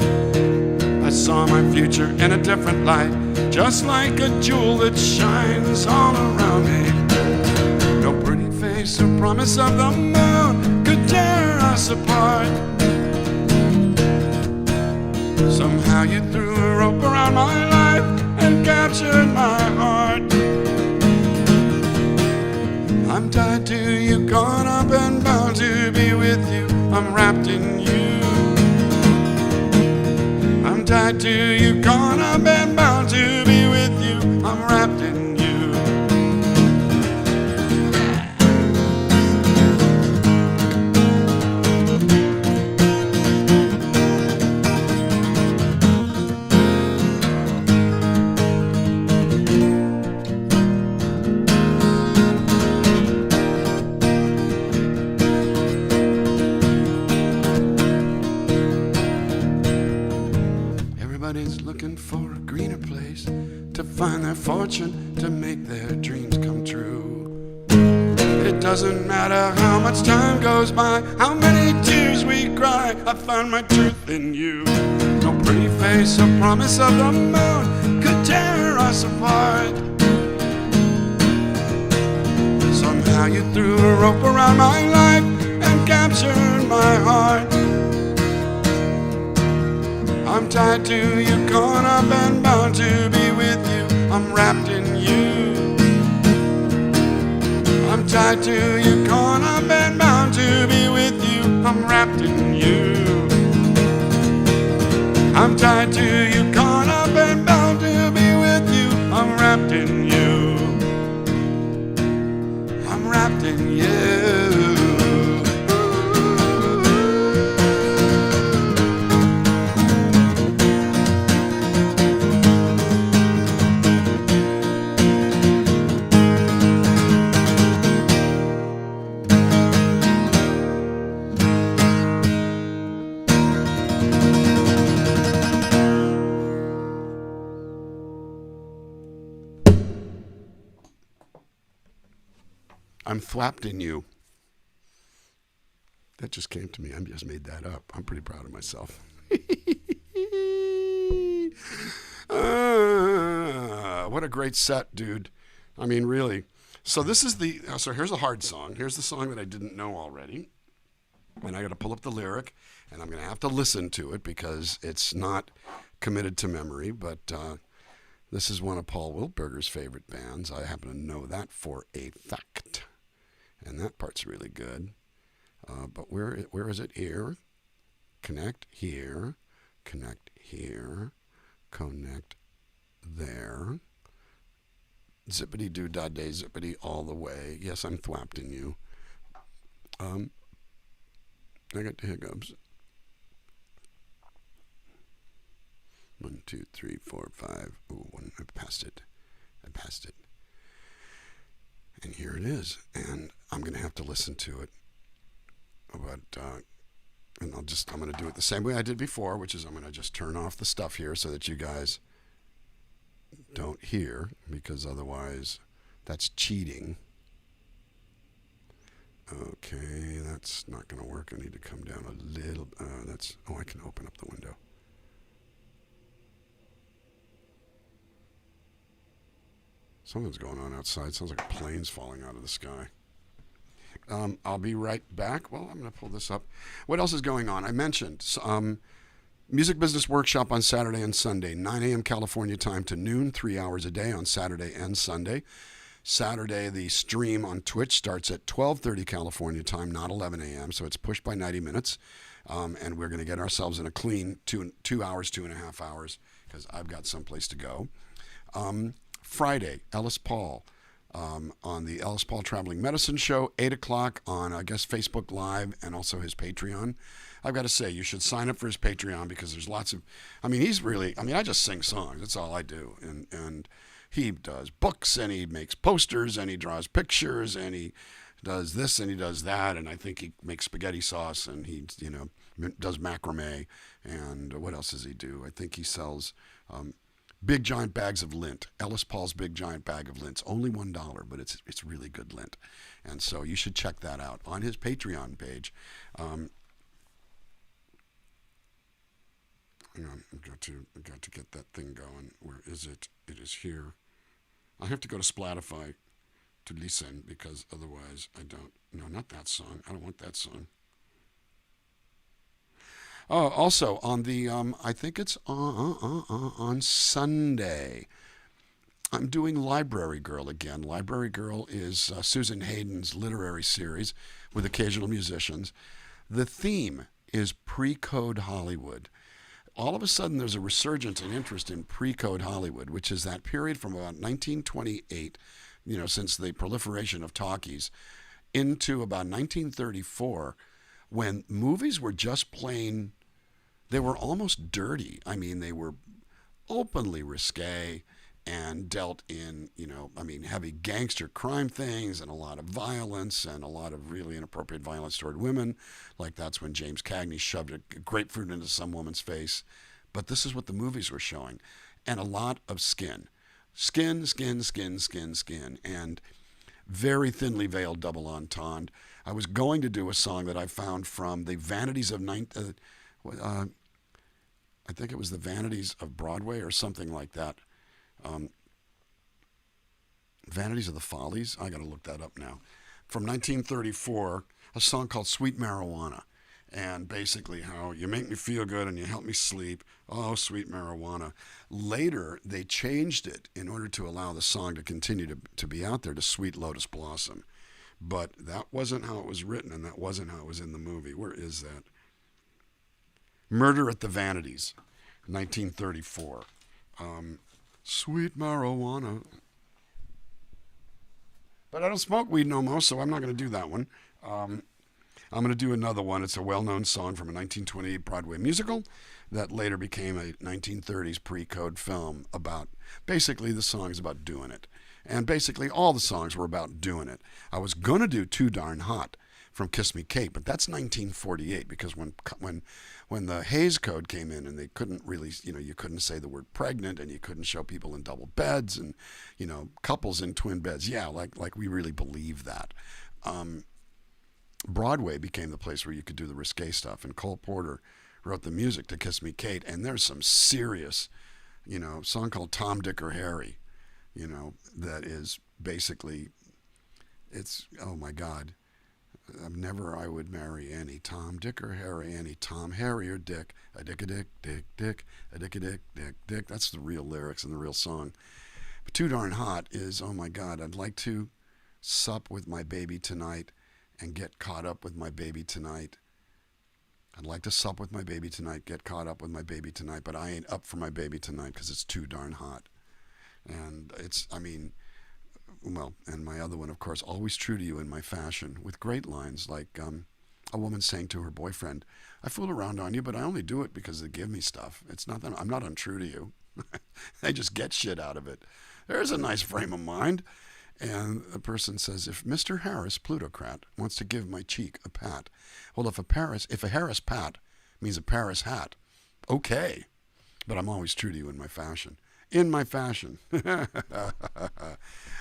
I saw my future in a different light, just like a jewel that shines all around me. No pretty face or promise of the moon could tear us apart. Somehow you threw a rope around my life and captured my heart. I'm tied to you, caught up and bound to be with you. I'm wrapped in you. I'm tied to you, caught up and bound to be with you. I'm wrapped in you. Everybody's looking for a greener place to find their fortune, to make their dreams come true. It doesn't matter how much time goes by, how many tears we cry, I found my truth in you. No pretty face or promise of the moon could tear us apart. Somehow you threw a rope around my life and captured my heart. I'm tied to you, caught up and bound to be with you. I'm wrapped in you. I'm tied to you, caught up and bound to be with you. I'm wrapped in you. I'm tied to you, caught up and bound to be with you. I'm wrapped in you. I'm wrapped in you. I'm thwapped in you. That just came to me. I just made that up. I'm pretty proud of myself. What a great set, dude. I mean, really. So this is so here's a hard song. Here's the song that I didn't know already. And I got to pull up the lyric, and I'm going to have to listen to it because it's not committed to memory, but this is one of Paul Wiltberger's favorite bands. I happen to know that for a fact. And that part's really good. But where is it? Here. Connect here. Connect here. Connect there. Zippity doo dah day, zippity all the way. Yes, I'm thwapped in you. I got the hiccups. 1, 2, 3, 4, 5. Ooh, I passed it. And here it is. And I'm going to have to listen to it. But, and I'm going to do it the same way I did before, which is I'm going to just turn off the stuff here so that you guys don't hear, because otherwise that's cheating. Okay, that's not going to work. I need to come down a little. I can open up the window. Something's going on outside. Sounds like a plane's falling out of the sky. I'll be right back. Well, I'm going to pull this up. What else is going on? I mentioned Music Business Workshop on Saturday and Sunday, 9 a.m. California time to noon, 3 hours a day on Saturday and Sunday. Saturday, the stream on Twitch starts at 12:30 California time, not 11 a.m., so it's pushed by 90 minutes. And we're going to get ourselves in a clean 2 hours, 2.5 hours, because I've got someplace to go. Friday, Ellis Paul on the Ellis Paul Traveling Medicine Show, 8 o'clock on, I guess, Facebook Live and also his Patreon. I've got to say, you should sign up for his Patreon because there's lots of, I just sing songs. That's all I do. And he does books and he makes posters and he draws pictures and he does this and he does that. And I think he makes spaghetti sauce and he, does macrame. And what else does he do? I think he sells big giant bags of lint. Ellis Paul's Big Giant Bag of Lint's only $1, but it's really good lint. And so you should check that out on his Patreon page. Hang on, I've got to get that thing going. Where is it? It is here. I have to go to Spotify to listen because otherwise I don't. No, not that song. I don't want that song. Oh, also on the I think it's on Sunday. I'm doing Library Girl again. Library Girl is Susan Hayden's literary series with occasional musicians. The theme is pre-code Hollywood. All of a sudden, there's a resurgence in interest in pre-code Hollywood, which is that period from about 1928, since the proliferation of talkies, into about 1934, when movies were just plain, they were almost dirty. I mean, they were openly risque and dealt in, heavy gangster crime things and a lot of violence and a lot of really inappropriate violence toward women. Like that's when James Cagney shoved a grapefruit into some woman's face. But this is what the movies were showing. And a lot of skin. Skin, and very thinly veiled double entendre. I was going to do a song that I found from the Vanities of I think it was the Vanities of Broadway or something like that. Vanities of the Follies. I got to look that up now. From 1934, a song called Sweet Marijuana. And basically how you make me feel good and you help me sleep. Oh, sweet marijuana. Later, they changed it in order to allow the song to continue to be out there to Sweet Lotus Blossom. But that wasn't how it was written and that wasn't how it was in the movie. Where is that? Murder at the Vanities, 1934. Sweet marijuana. But I don't smoke weed no more, so I'm not going to do that one. I'm going to do another one. It's a well-known song from a 1928 Broadway musical that later became a 1930s pre-code film about, basically the song is about doing it. And basically all the songs were about doing it. I was going to do Too Darn Hot from Kiss Me Kate, but that's 1948 because when the Hays Code came in and they couldn't really, you couldn't say the word pregnant and you couldn't show people in double beds and, couples in twin beds. Yeah, like we really believe that. Broadway became the place where you could do the risque stuff, and Cole Porter wrote the music to Kiss Me Kate, and there's some serious, song called Tom, Dick, or Harry, that is basically, it's, oh my God. Never I would marry any Tom, Dick, or Harry, any Tom, Harry, or Dick. A dick, a dick, dick, dick, a dick, a dick, dick, dick. That's the real lyrics and the real song. But Too Darn Hot is, oh my God, I'd like to sup with my baby tonight and get caught up with my baby tonight. I'd like to sup with my baby tonight, get caught up with my baby tonight, but I ain't up for my baby tonight because it's too darn hot. And it's, and my other one, of course, Always True to You in My Fashion, with great lines like a woman saying to her boyfriend, I fool around on you, but I only do it because they give me stuff. It's not that I'm not untrue to you. They just get shit out of it. There's a nice frame of mind. And the person says, if Mr. Harris, plutocrat, wants to give my cheek a pat, well, if a Harris pat means a Paris hat, okay. But I'm always true to you in my fashion. In my fashion.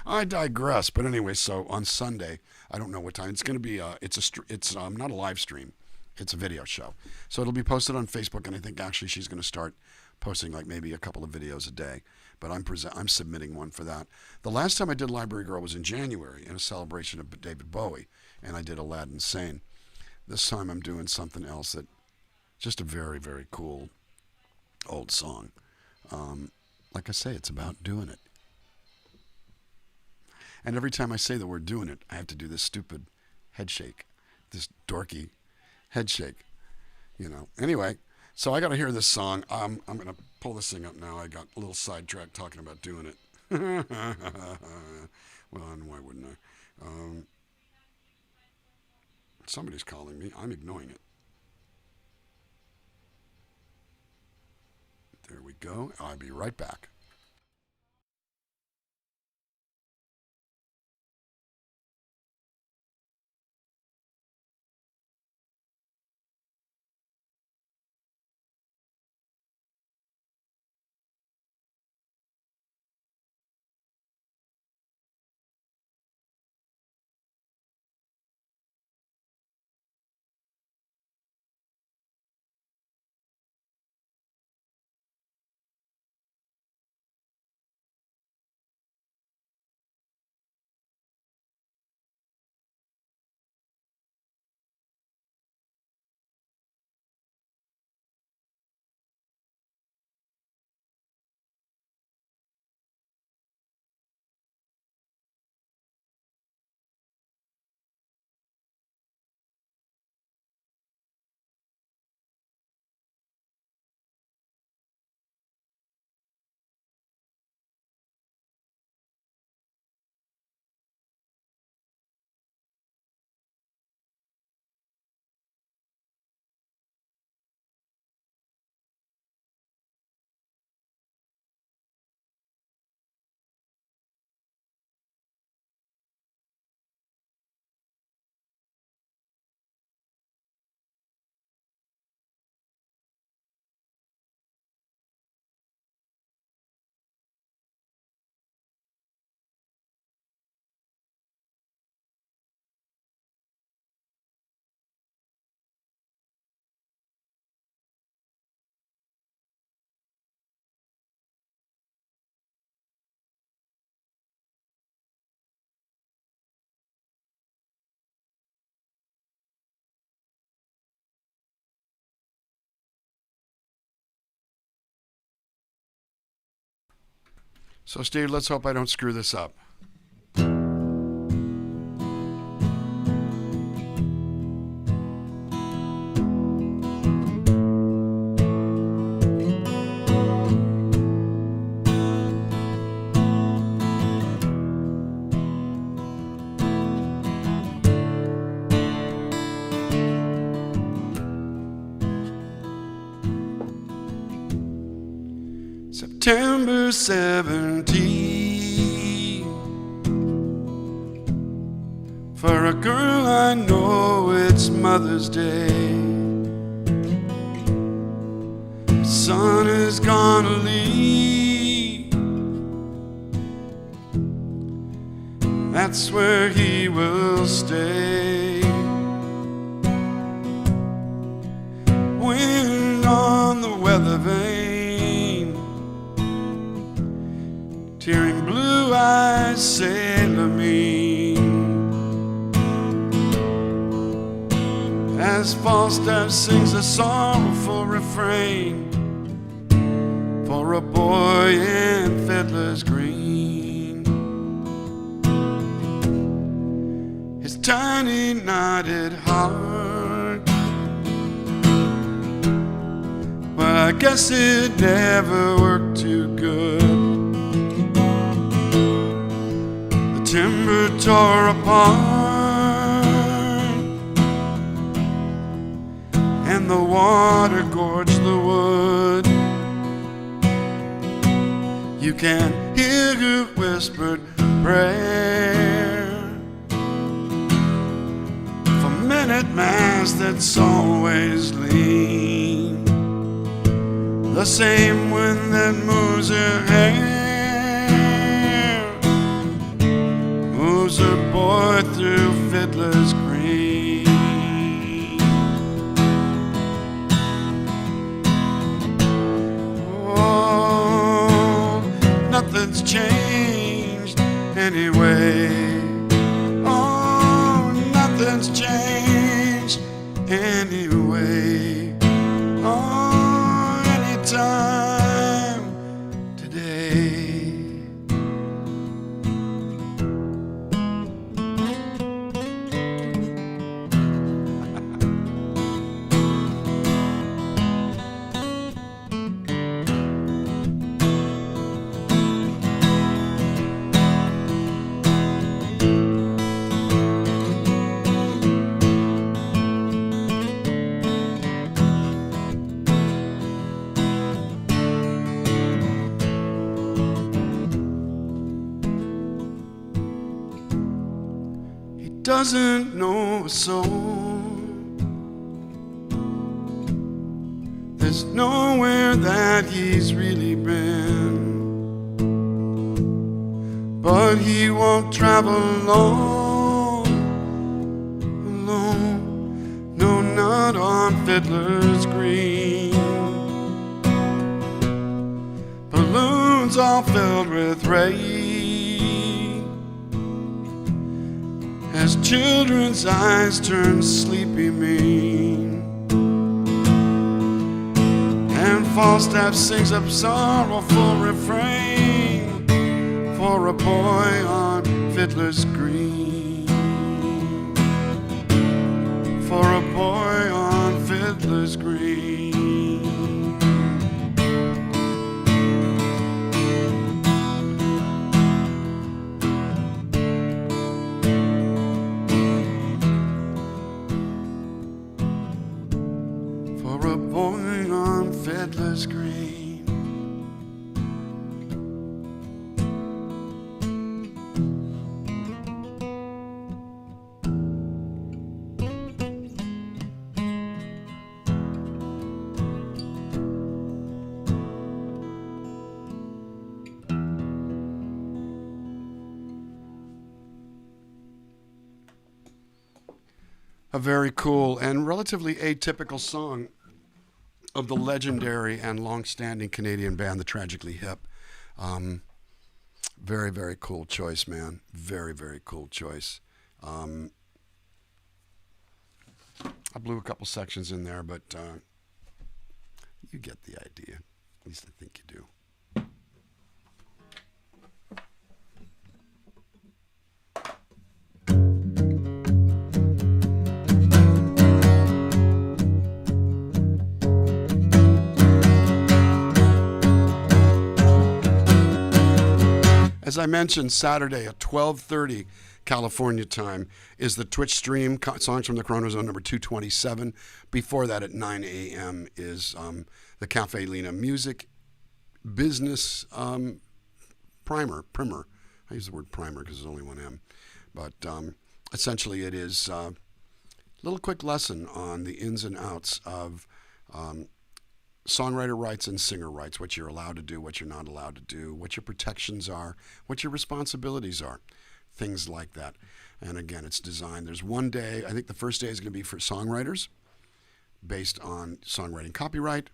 I digress. But anyway, so on Sunday, I don't know what time. It's going to be, it's not a live stream. It's a video show. So it'll be posted on Facebook, and I think actually she's going to start posting like maybe a couple of videos a day. But I'm submitting one for that. The last time I did Library Girl was in January in a celebration of David Bowie. and I did Aladdin Sane. This time I'm doing something else that just a very, very cool old song. Like I say, it's about doing it. And every time I say the word doing it, I have to do this stupid head shake, this dorky head shake, you know. Anyway, so I got to hear this song. I'm going to pull this thing up now. I got a little sidetracked talking about doing it. Well, and why wouldn't I? Somebody's calling me. I'm ignoring it. There we go. I'll be right back. So, Steve, let's hope I don't screw this up. September 17. For a girl I know it's Mother's Day. The sun is gonna leave. That's where he will stay. Wind on the weather vane, tearing blue eyes sailor mean. As Falstaff sings a sorrowful refrain for a boy in Fiddler's Green. His tiny knotted heart, well, I guess it never worked too good. Timber tore apart, and the water gorged the wood. You can hear her whispered prayer for minute mass that's always lean, the same wind that moves her hair, moves her boy through Fiddler's Green. Oh, nothing's changed anyway. Oh, nothing's doesn't know a soul. There's nowhere that he's really been, but he won't travel alone, no, not on Fiddler's Green. Balloons all filled with rain, as children's eyes turn sleepy mean, and Falstaff sings a sorrowful refrain for a boy on Fiddler's Green, for a boy on Fiddler's Green. For a boy on Fiddler's Green. A very cool and relatively atypical song of the legendary and long-standing Canadian band, the Tragically Hip. Very, very cool choice, man. Very, very cool choice. I blew a couple sections in there, but you get the idea. At least I think you do. As I mentioned, Saturday at 12:30 California time is the Twitch stream, Songs from the CoronaZone number 227. Before that at 9 a.m. is the Cafe Lena Music Business Primer. I use the word primer because there's only one M. But essentially it is a little quick lesson on the ins and outs of songwriter rights and singer rights, what you're allowed to do, what you're not allowed to do, what your protections are, what your responsibilities are, things like that. And again, it's designed. There's one day, I think the first day is going to be for songwriters based on songwriting copyright,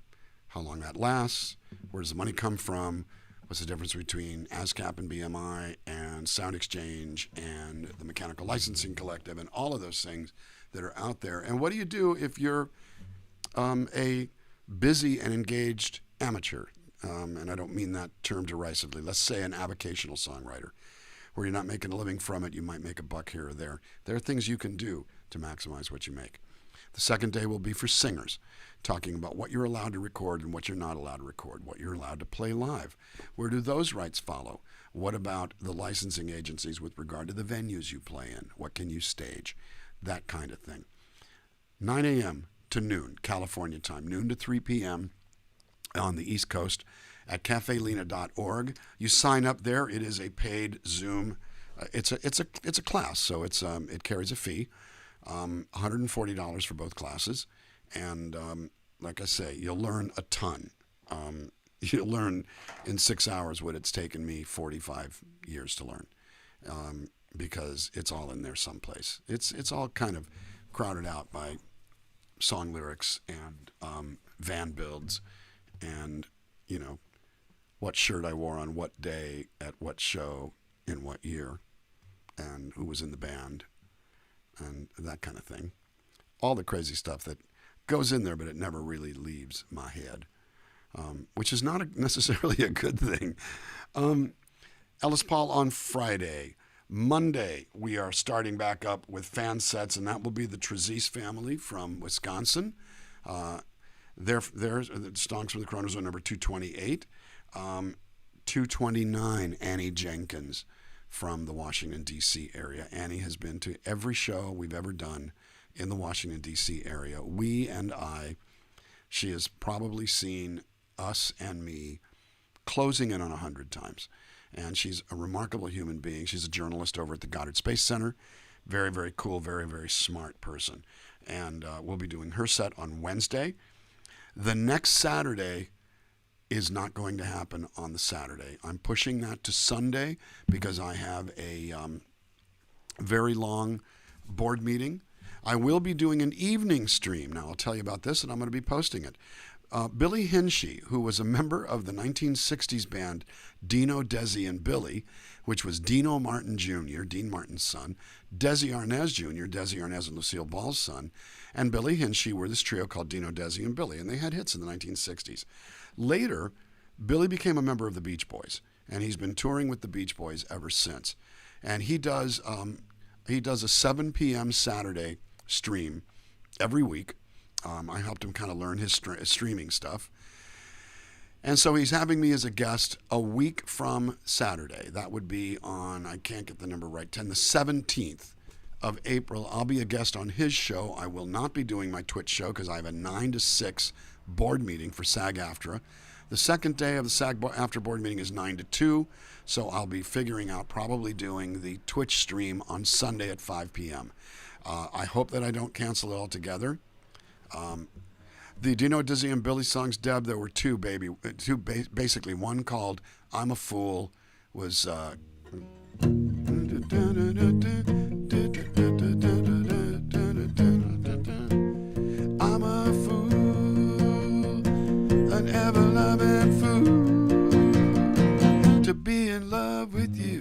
how long that lasts, where does the money come from, what's the difference between ASCAP and BMI and Sound Exchange and the Mechanical Licensing Collective and all of those things that are out there. And what do you do if you're a busy and engaged amateur, and I don't mean that term derisively. Let's say an avocational songwriter, where you're not making a living from it. You might make a buck here or there. There are things you can do to maximize what you make. The second day will be for singers, talking about what you're allowed to record and what you're not allowed to record, what you're allowed to play live. Where do those rights follow? What about the licensing agencies with regard to the venues you play in? What can you stage? That kind of thing. 9 a.m. to noon, California time, noon to 3 p.m. on the East Coast at cafelena.org. You sign up there. It is a paid Zoom. It's a class, so it carries a fee, $140 for both classes, and like I say, you'll learn a ton. You'll learn in 6 hours what it's taken me 45 years to learn, because it's all in there someplace. It's all kind of crowded out by song lyrics and van builds and, what shirt I wore on what day at what show in what year and who was in the band and that kind of thing. All the crazy stuff that goes in there, but it never really leaves my head, which is not necessarily a good thing. Ellis Paul on Friday. Monday, we are starting back up with fan sets, and that will be the Trezise family from Wisconsin. Their songs from the CoronaZone number 228. 229, Annie Jenkins from the Washington, D.C. area. Annie has been to every show we've ever done in the Washington, D.C. area. She has probably seen us and me closing in on 100 times. And she's a remarkable human being. She's a journalist over at the Goddard Space Center. Very, very cool, very, very smart person. And we'll be doing her set on Wednesday. The next Saturday is not going to happen on the Saturday. I'm pushing that to Sunday because I have a very long board meeting. I will be doing an evening stream. Now, I'll tell you about this, and I'm going to be posting it. Billy Hinchey, who was a member of the 1960s band Dino, Desi, and Billy, which was Dino Martin Jr., Dean Martin's son, Desi Arnaz Jr., Desi Arnaz and Lucille Ball's son, and Billy Hinchey were this trio called Dino, Desi, and Billy, and they had hits in the 1960s. Later, Billy became a member of the Beach Boys, and he's been touring with the Beach Boys ever since. And he does a 7 p.m. Saturday stream every week. I helped him kind of learn his streaming stuff. And so he's having me as a guest a week from Saturday. That would be on, I can't get the number right, the 17th of April. I'll be a guest on his show. I will not be doing my Twitch show because I have a 9 to 6 board meeting for SAG-AFTRA. The second day of the SAG-AFTRA board meeting is 9 to 2, so I'll be figuring out probably doing the Twitch stream on Sunday at 5 p.m. I hope that I don't cancel it altogether. The Dino, Dizzy, and Billy songs, Deb, there were two, basically. One called I'm a Fool was... I'm a fool, an ever-loving fool, to be in love with you.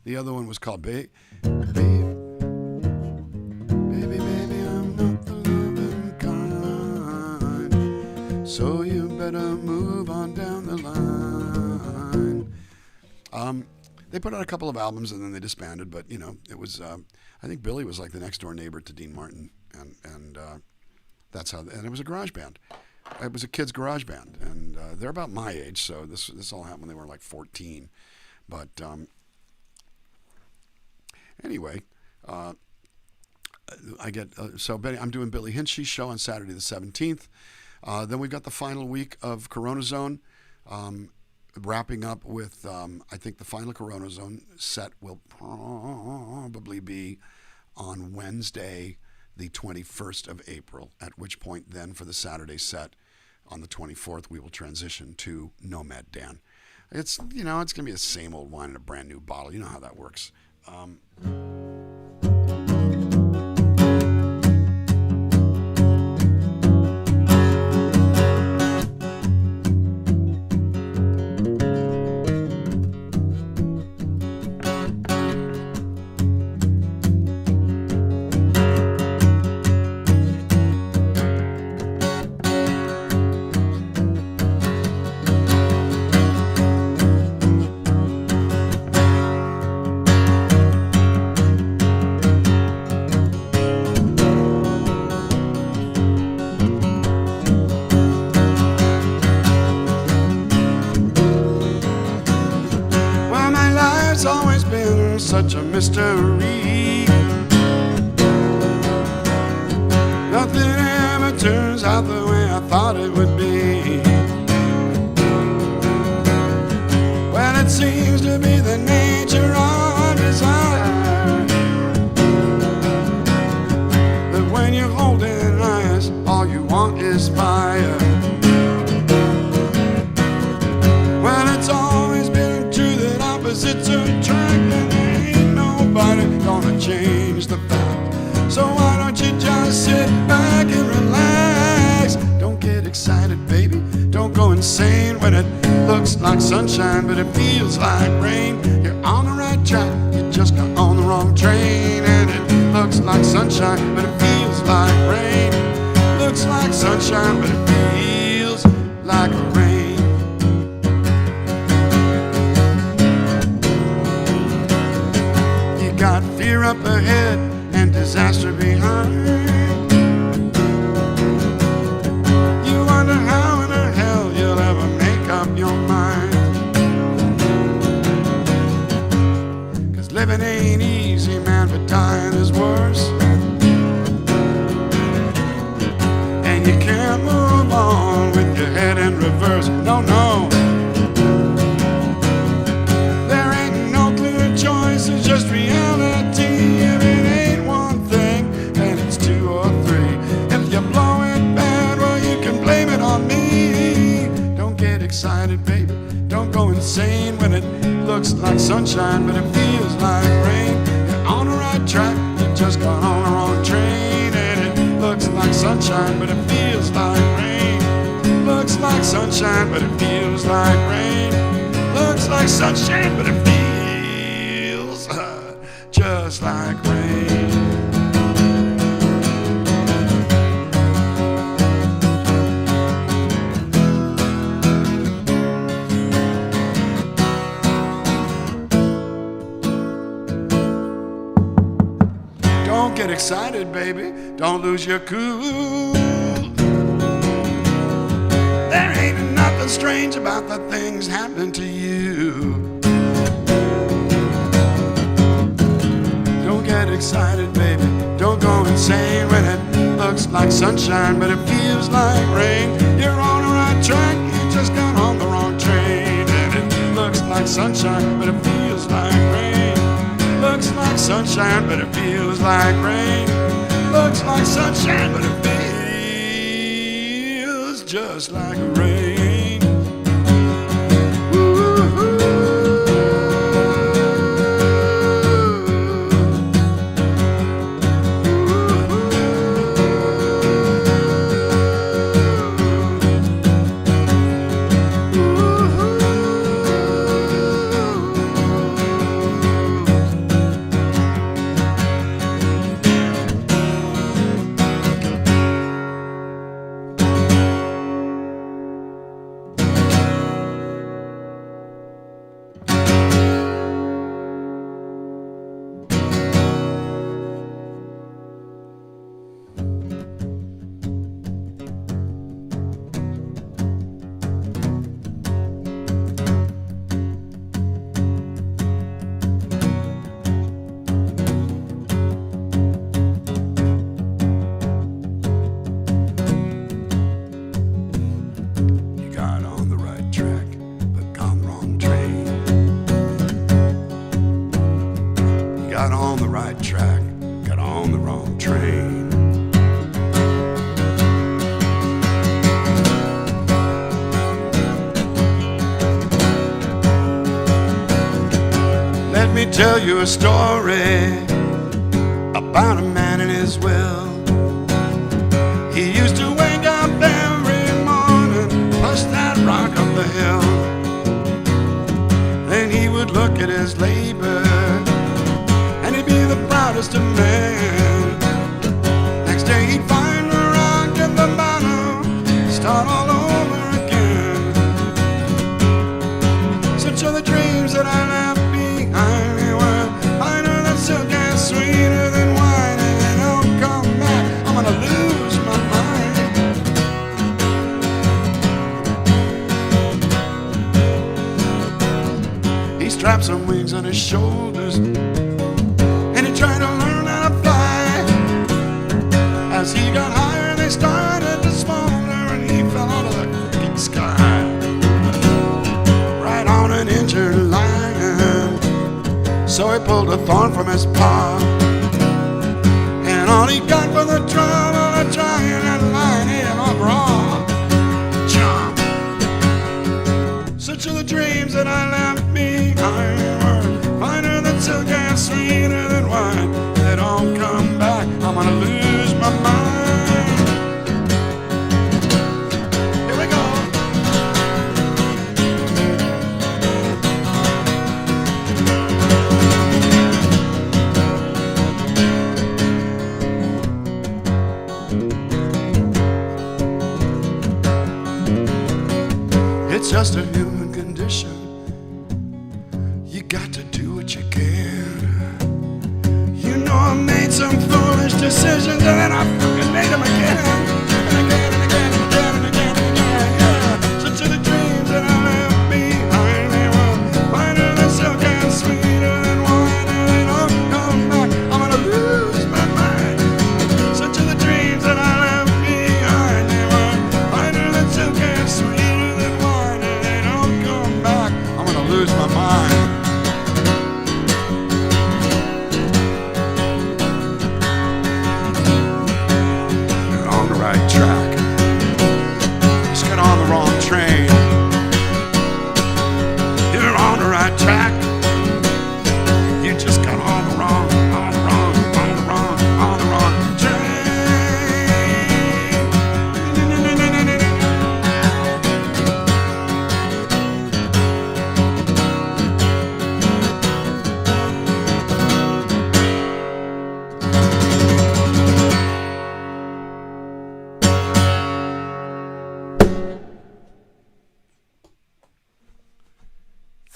The other one was called Baby, I'm not the loving kind, so you better move on down the line. They put out a couple of albums and then they disbanded, but you know, it was, I think Billy was like the next door neighbor to Dean Martin, and that's how, and it was a garage band. It was a kid's garage band, and they're about my age, so this all happened when they were like 14. But anyway, I get, so Betty, I'm doing Billy Hinchey's show on Saturday the 17th. Then we've got the final week of CoronaZone, wrapping up with, I think the final CoronaZone set will probably be on Wednesday, the 21st of April, at which point then for the Saturday set on the 24th, we will transition to Nomad Dan. It's, you know, it's going to be the same old wine in a brand new bottle. You know how that works. Always been such a mystery. Nothing ever turns out the way I thought it would be. Well, it seems to be the nature of desire, that when you're holding eyes, all you want is fire. Well, it's always been true that opposites attract, and there ain't nobody gonna change the fact. So why don't you just sit back and relax? Don't get excited, baby, don't go insane when it looks like sunshine but it feels like rain. You're on the right track, you just got on the wrong train. And it looks like sunshine but it feels like rain. Looks like sunshine but it feels like rain. Got fear up ahead and disaster behind. You wonder how in the hell you'll ever make up your mind. 'Cause living ain't easy, man, but dying is worse. And you can't move on with your head in reverse. No, no. There ain't no insane when it looks like sunshine, but it feels like rain. You're on the right track, you just got on the wrong train. And it looks like sunshine, but it feels like rain. Looks like sunshine, but it feels like rain. Looks like sunshine, but it feels just like rain. Don't get excited, baby. Don't lose your cool. There ain't nothing strange about the things happening to you. Don't get excited, baby. Don't go insane when it looks like sunshine, but it feels like rain. You're on the right track, you just got on the wrong train. And it looks like sunshine, but it feels like rain. Looks like sunshine, but it feels like rain. Looks like sunshine, but it feels just like rain. Ooh. Got on the right track, got on the wrong train. Let me tell you a story about a man and his will. He used to wake up every morning, push that rock up the hill. Then he would look at his labor, be the proudest of men. Next day he'd find the rock at the bottom, start all over again. Such are the dreams that I left behind. They were finer than silk and sweeter than wine. And they don't come back, I'm gonna lose my mind. He strapped some wings on his shoulders, trying to learn how to fly. As he got higher, they started to smolder, and he fell out of the big sky, right on an injured lion. So he pulled a thorn from his paw, and all he got for the trouble of trying that lion ate him up raw. Chomp. Such are the dreams that I left behind. Finer than silk and sweeter than wine. They don't come back, I'm gonna lose my mind. Here we go. It's just a human condition. You got to do what you can. You know I made some foolish decisions, and then I fucking made them again. And again and again and again and again and again, yeah. Such are the dreams that I left behind. They were finer than silk and sweeter than wine. And they don't come back, I'm gonna lose my mind. Such are the dreams that I left behind. They were finer than silk and sweeter than wine. And they don't come back, I'm gonna lose my mind. Track. Just got on the wrong train. You're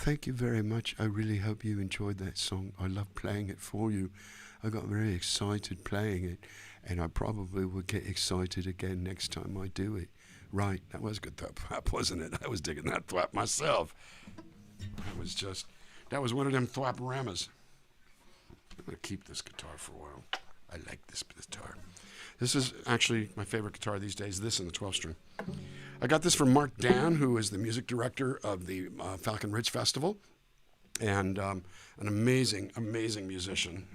Thank you very much. I really hope you enjoyed that song. I love playing it for you. I got very excited playing it, and I probably will get excited again next time I do it. Right, that was a good thwap, wasn't it? I was digging that thwap myself. That was one of them thwap-ramas. I'm going to keep this guitar for a while. I like this guitar. This is actually my favorite guitar these days, this and the 12-string. I got this from Mark Dan, who is the music director of the Falcon Ridge Festival, and an amazing, amazing musician.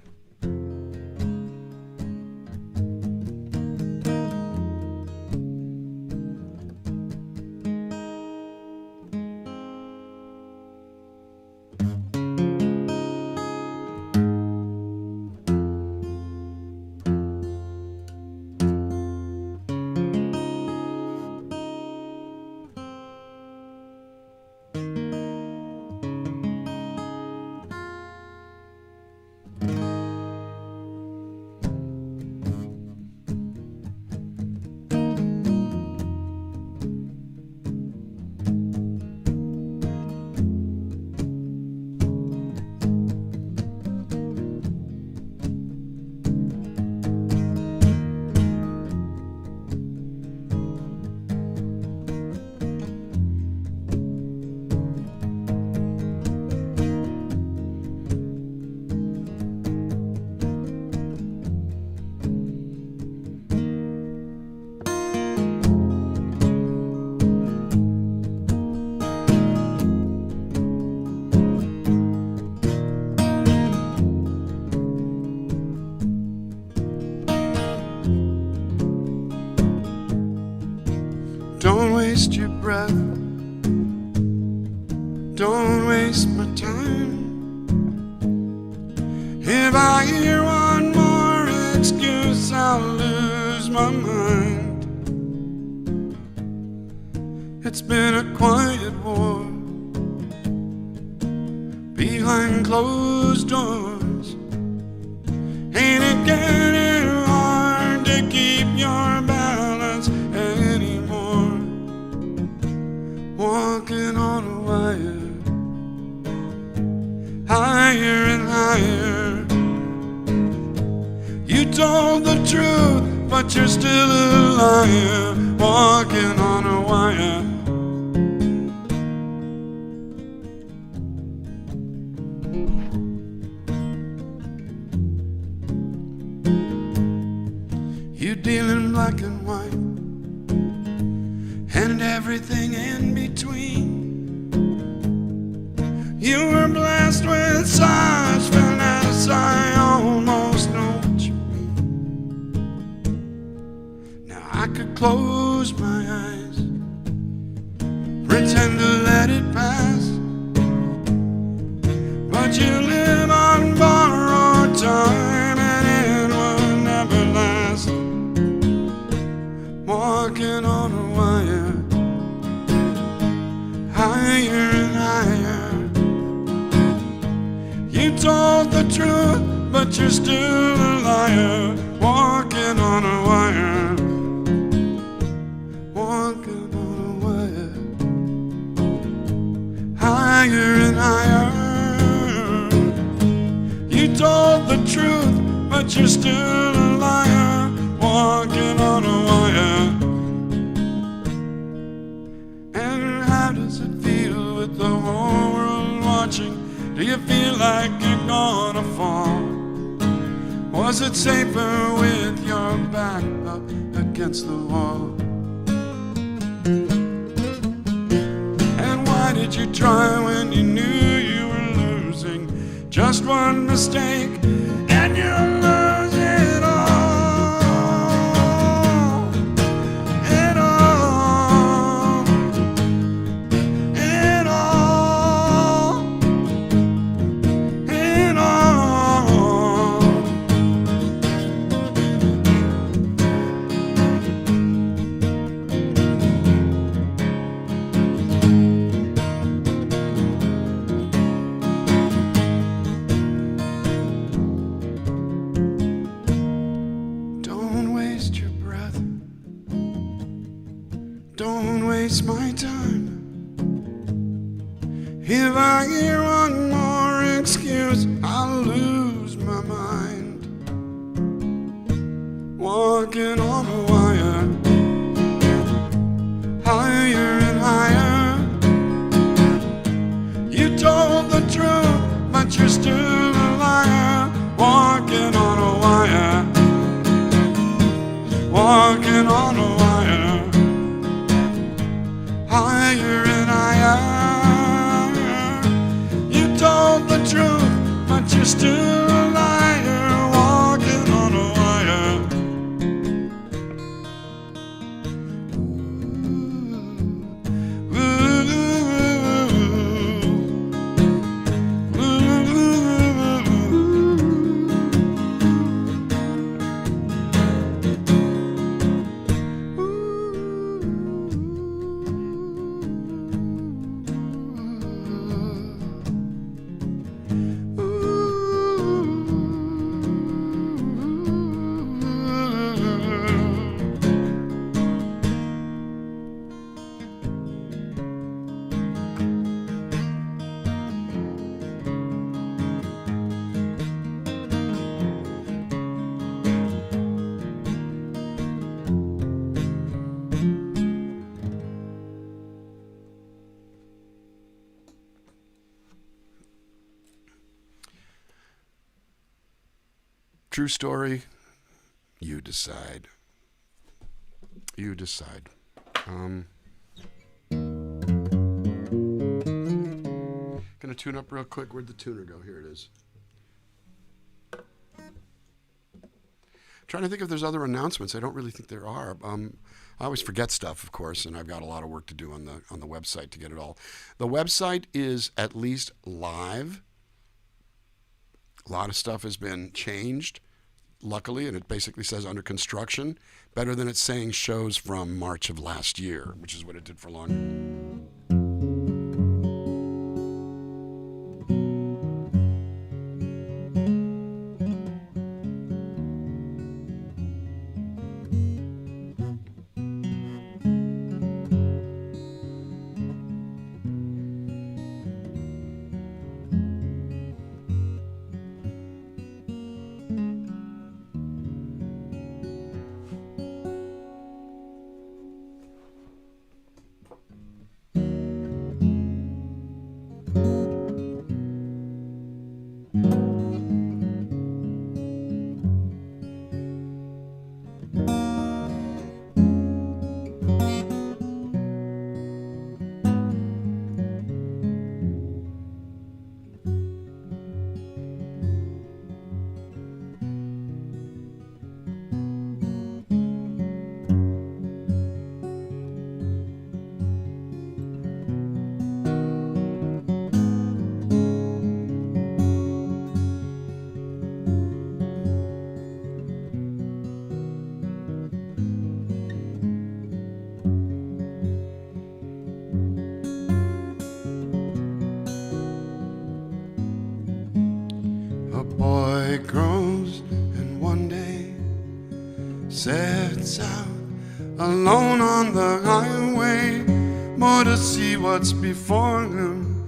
Don't waste your breath. Don't waste my time. If I hear one more excuse, I'll lose my mind. It's been a quiet war behind closed doors. Ain't it getting hard to keep your balance anymore? Walking on a wire, higher and higher. You told the truth, but you're still a liar. Walking on a wire. You deal in black and white and everything in between. You were blessed with such finesse, I almost know what you mean. Now I could close my eyes, pretend to let it pass, but you live on borrowed time and it will never last. Walking on a wire, higher and higher. You told the truth, but you're still a liar. Walking on a wire, walking on a wire, higher and higher. You told the truth, but you're still a liar. Walking on a wire. And how does it feel with the whole world watching? Do you feel like you're gonna fall? Was it safer with your back up against the wall? And why did you try when you knew you were losing? Just one mistake and you'll lose it all. It all. It all. It all. Don't waste your breath. Don't waste my time. If I hear one more excuse, I'll lose my mind. Walking on a wire, higher and higher. You told the truth, but you're still a liar. Walking on a wire, walking on a wire, higher and higher. You told the truth, but you're still a liar. Walking on a wire. Ooh, ooh, True story, you decide. You decide. Gonna tune up real quick. Where'd the tuner go? Here it is. Trying to think if there's other announcements. I don't really think there are. I always forget stuff, of course, and I've got a lot of work to do on the website to get it all. The website is at least live. A lot of stuff has been changed, luckily, and it basically says under construction, better than it's saying shows from March of last year, which is what it did for long. Boy grows and one day sets out alone on the highway, more to see what's before him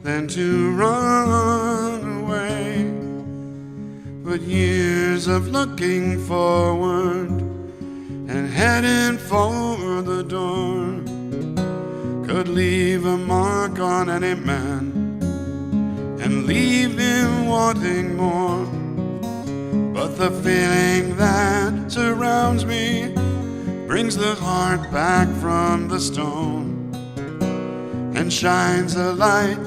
than to run away. But years of looking forward and heading for the door could leave a mark on any man and leave him wanting more. But the feeling that surrounds me brings the heart back from the stone and shines a light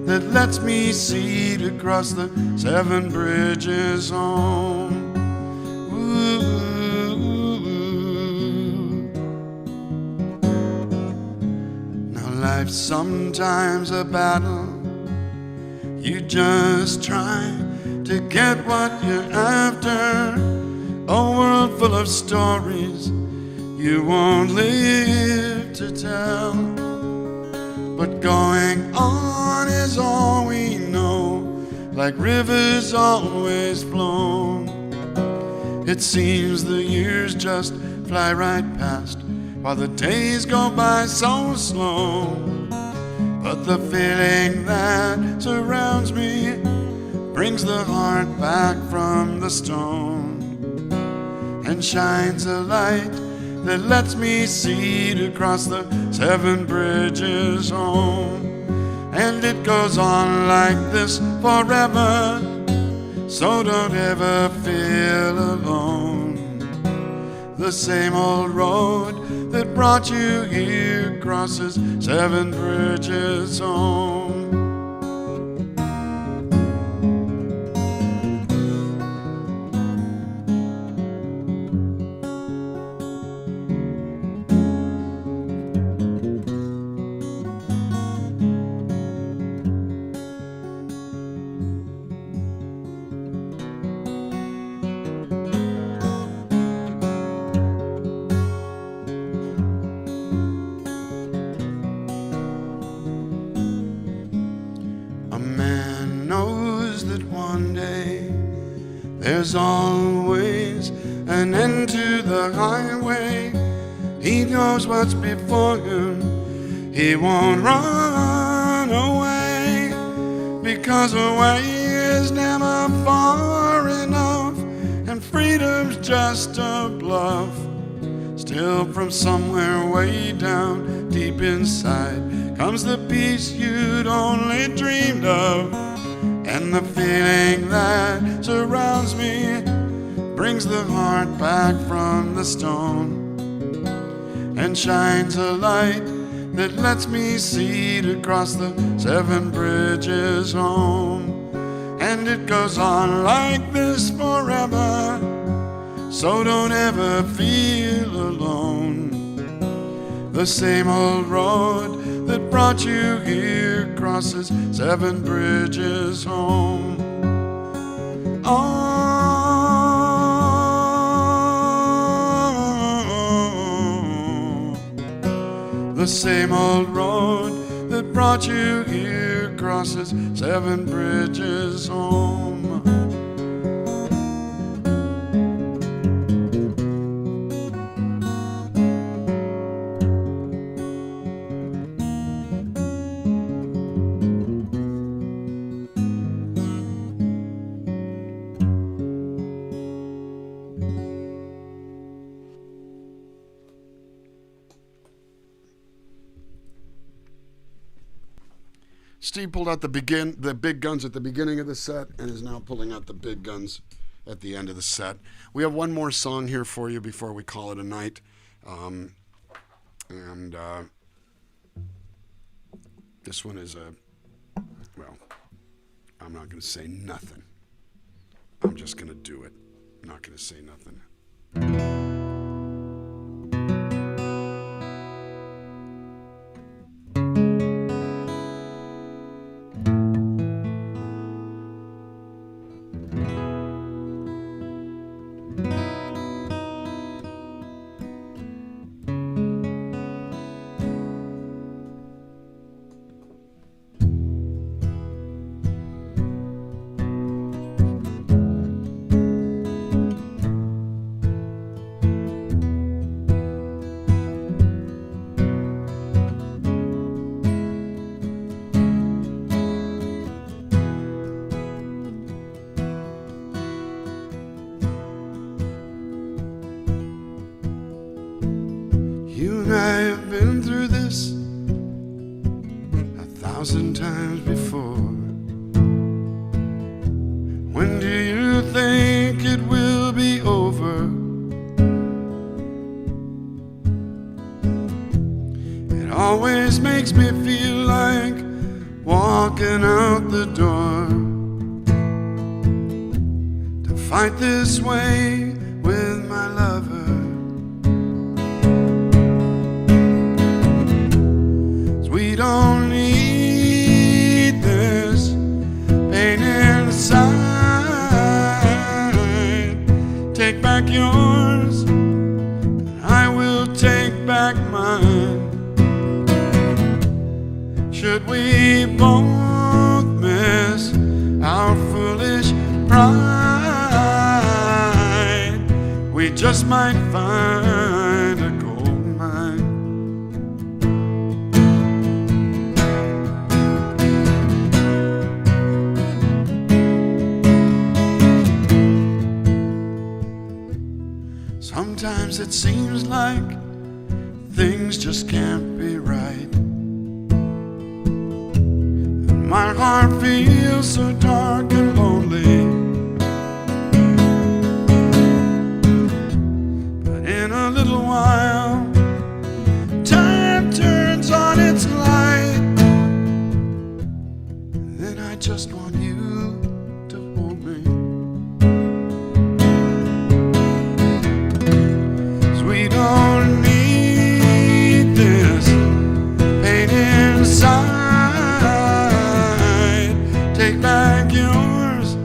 that lets me see across the 7 bridges home. Ooh. Now life's sometimes a battle. You just try to get what you're after. A world full of stories you won't live to tell. But going on is all we know, like rivers always flow. It seems the years just fly right past, while the days go by so slow. But the feeling that surrounds me brings the heart back from the stone and shines a light that lets me see to cross the 7 bridges home. And it goes on like this forever, so don't ever feel alone. The same old road that brought you here crosses 7 bridges home. There's always an end to the highway. He knows what's before him. He won't run away, because a way is never far enough, and freedom's just a bluff. Still, from somewhere way down deep inside comes the peace you'd only dreamed of. And the feeling that surrounds me brings the heart back from the stone and shines a light that lets me see to cross the 7 bridges home. And it goes on like this forever, so don't ever feel alone. The same old road that brought you here crosses 7 bridges home. Oh, the same old road that brought you here crosses 7 bridges home. Steve pulled out the big guns at the beginning of the set and is now pulling out the big guns at the end of the set. We have one more song here for you before we call it a night. This one is well, I'm not going to say nothing. I'm just going to do it. I'm not going to say nothing. You and I have been through this 1,000 times before. When do you think it will be over? It always makes me feel like walking out the door to fight this way with my lover. We don't need this pain inside. Take back yours, and I will take back mine. Should we both miss our foolish pride, we just might find a gold mine. Sometimes it seems like things just can't be right. And my heart feels so dark and lonely. But in a little while, time turns on its light. And then I just want you to hold me. 'Cause we don't need this pain inside. Take back yours,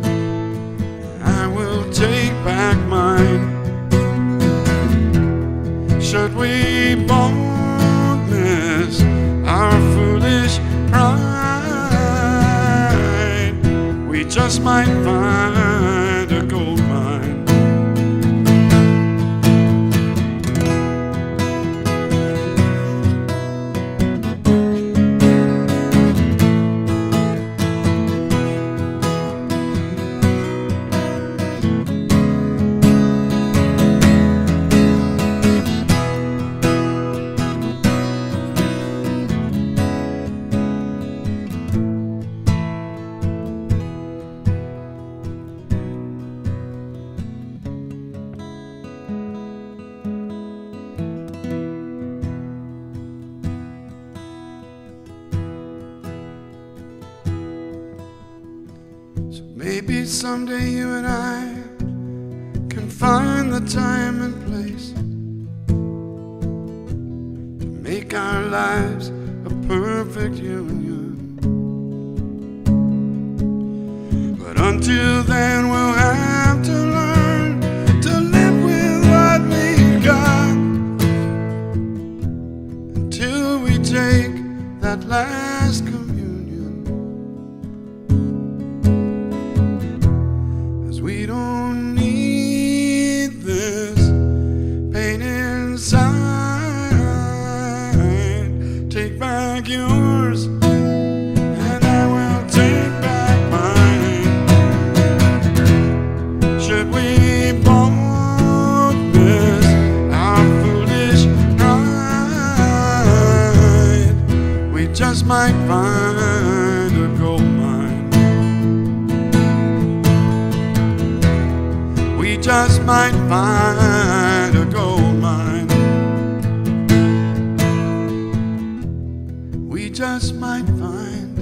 I will take back mine. Should we both miss our foolish pride, we just might find a gold mine. Maybe someday you and I can find the time and place to make our lives a perfect union. But until then we'll have to learn to live with what we've got until we take that last communion. We don't need this pain inside. Take back yours, and I will take back mine. Should we both miss our foolish pride, we just might find a gold mine. We just might find a gold mine. We just might find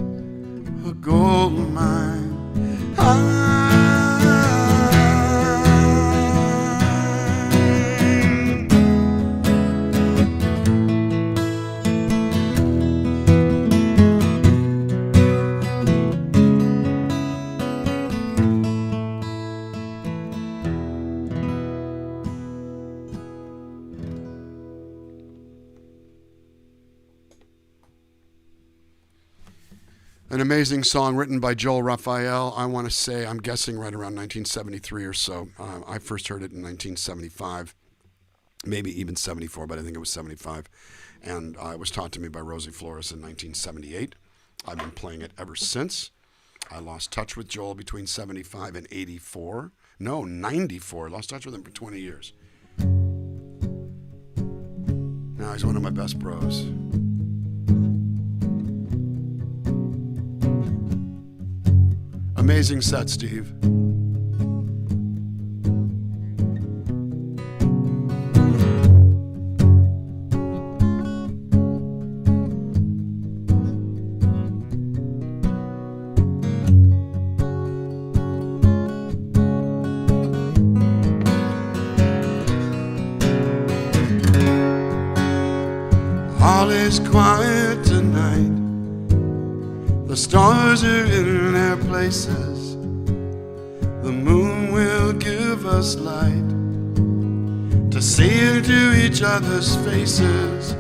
a gold mine. An amazing song written by Joel Raphael. I want to say, I'm guessing right around 1973 or so. I first heard it in 1975, maybe even 74, but I think it was 75. And it was taught to me by Rosie Flores in 1978. I've been playing it ever since. I lost touch with Joel between 75 and 84. No, 94. Lost touch with him for 20 years. Now he's one of my best bros. Amazing set, Steve. All is quiet tonight. The stars are in their places. The moon will give us light to see into each other's faces.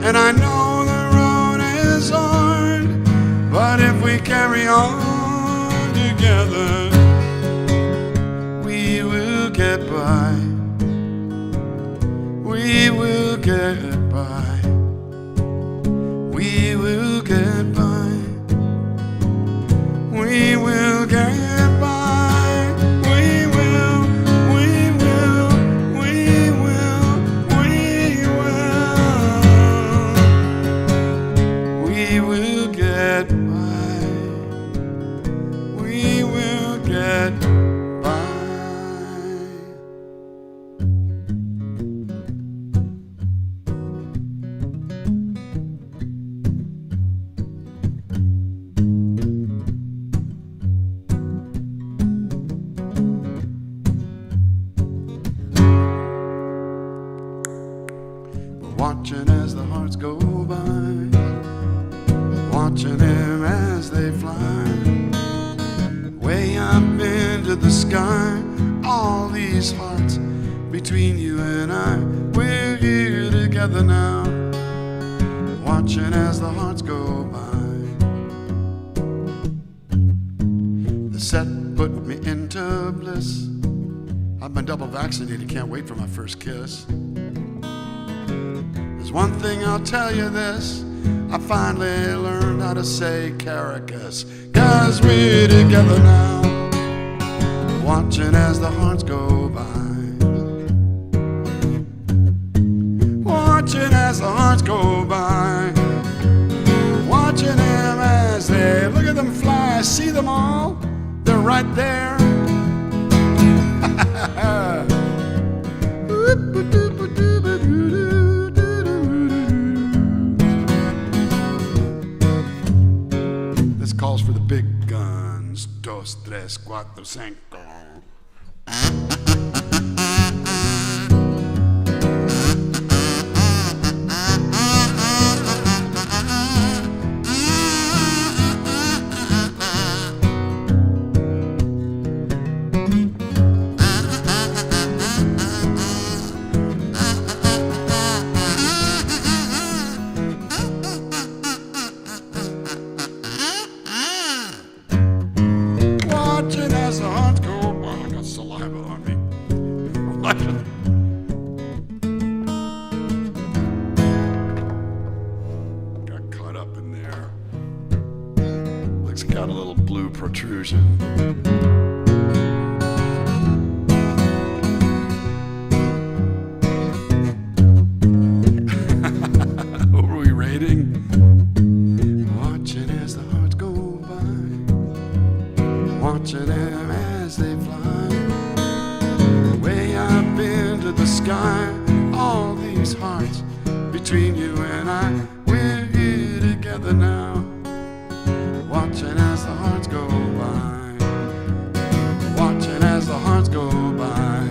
And I know the road is hard, but if we carry on together, we will get by. We will get by. We will get by. We will get by. We will, we will, we will. watching as the hearts go by, watching them as they fly, way up into the sky. All these hearts between you and I, we're here together now, watching as the hearts go by. The set put me into bliss. I've been double vaccinated, can't wait for my first kiss. There's one thing I'll tell you this, I finally learned how to say Kerekes, 'cause we're together now, watching as the hearts go by, watching as the hearts go by, watching them as they, look at them fly, I see them all, they're right there. This calls for the big guns. 2, 3, 4, 5. Watching as the hearts go by. I got saliva on me. Got caught up in there. Looks got a little blue protrusion. What were we rating? Watching as the hearts go by, watching them as they fly, way up into the sky. All these hearts between you and I, we're here together now, watching as the hearts go by, watching as the hearts go by,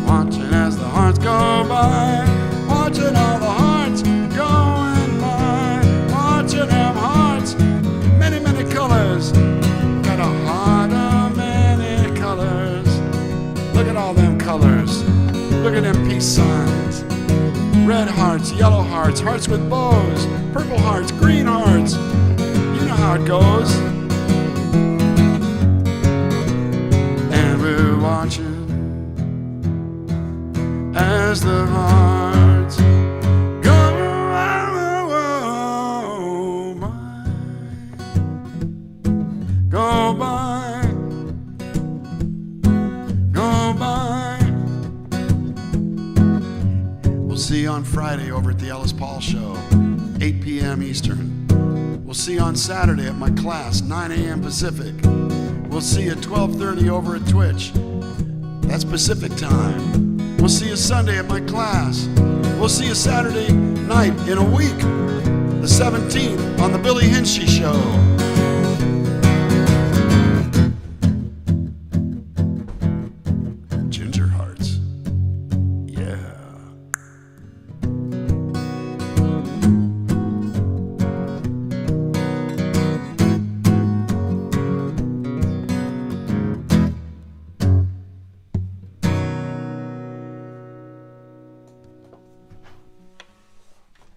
watching as the hearts go by, watching all the hearts going by, watching them hearts, many, many colors. Got a heart of many colors. Look at all them colors. Look at them peace signs. Red hearts, yellow hearts, hearts with bows, purple hearts, green hearts. You know how it goes. And we're watching as the hearts go by, go by, go by. We'll see you on Friday over at the Ellis Paul Show, 8 p.m. Eastern. We'll see you on Saturday at my class, 9 a.m. Pacific. We'll see you at 12:30 over at Twitch. That's Pacific time. We'll see you Sunday at my class. We'll see you Saturday night in a week, the 17th, on the Billy Hinchy Show. Ginger hearts. Yeah.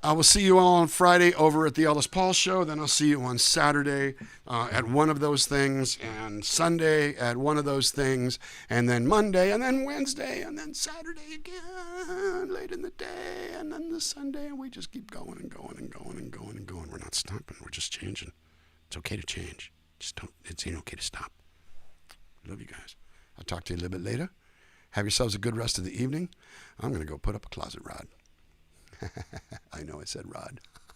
I will see you all on Friday over at the Ellis Paul Show. Then I'll see you on Saturday at one of those things, and Sunday at one of those things, and then Monday, and then Wednesday, and then Saturday again late in the day, and then the Sunday, and we just keep going and going and going and going and going. We're not stopping. We're just changing. It's okay to change. Just don't. It's ain't okay to stop. Love you guys. I'll talk to you a little bit later. Have yourselves a good rest of the evening. I'm going to go put up a closet rod. I know I said rod.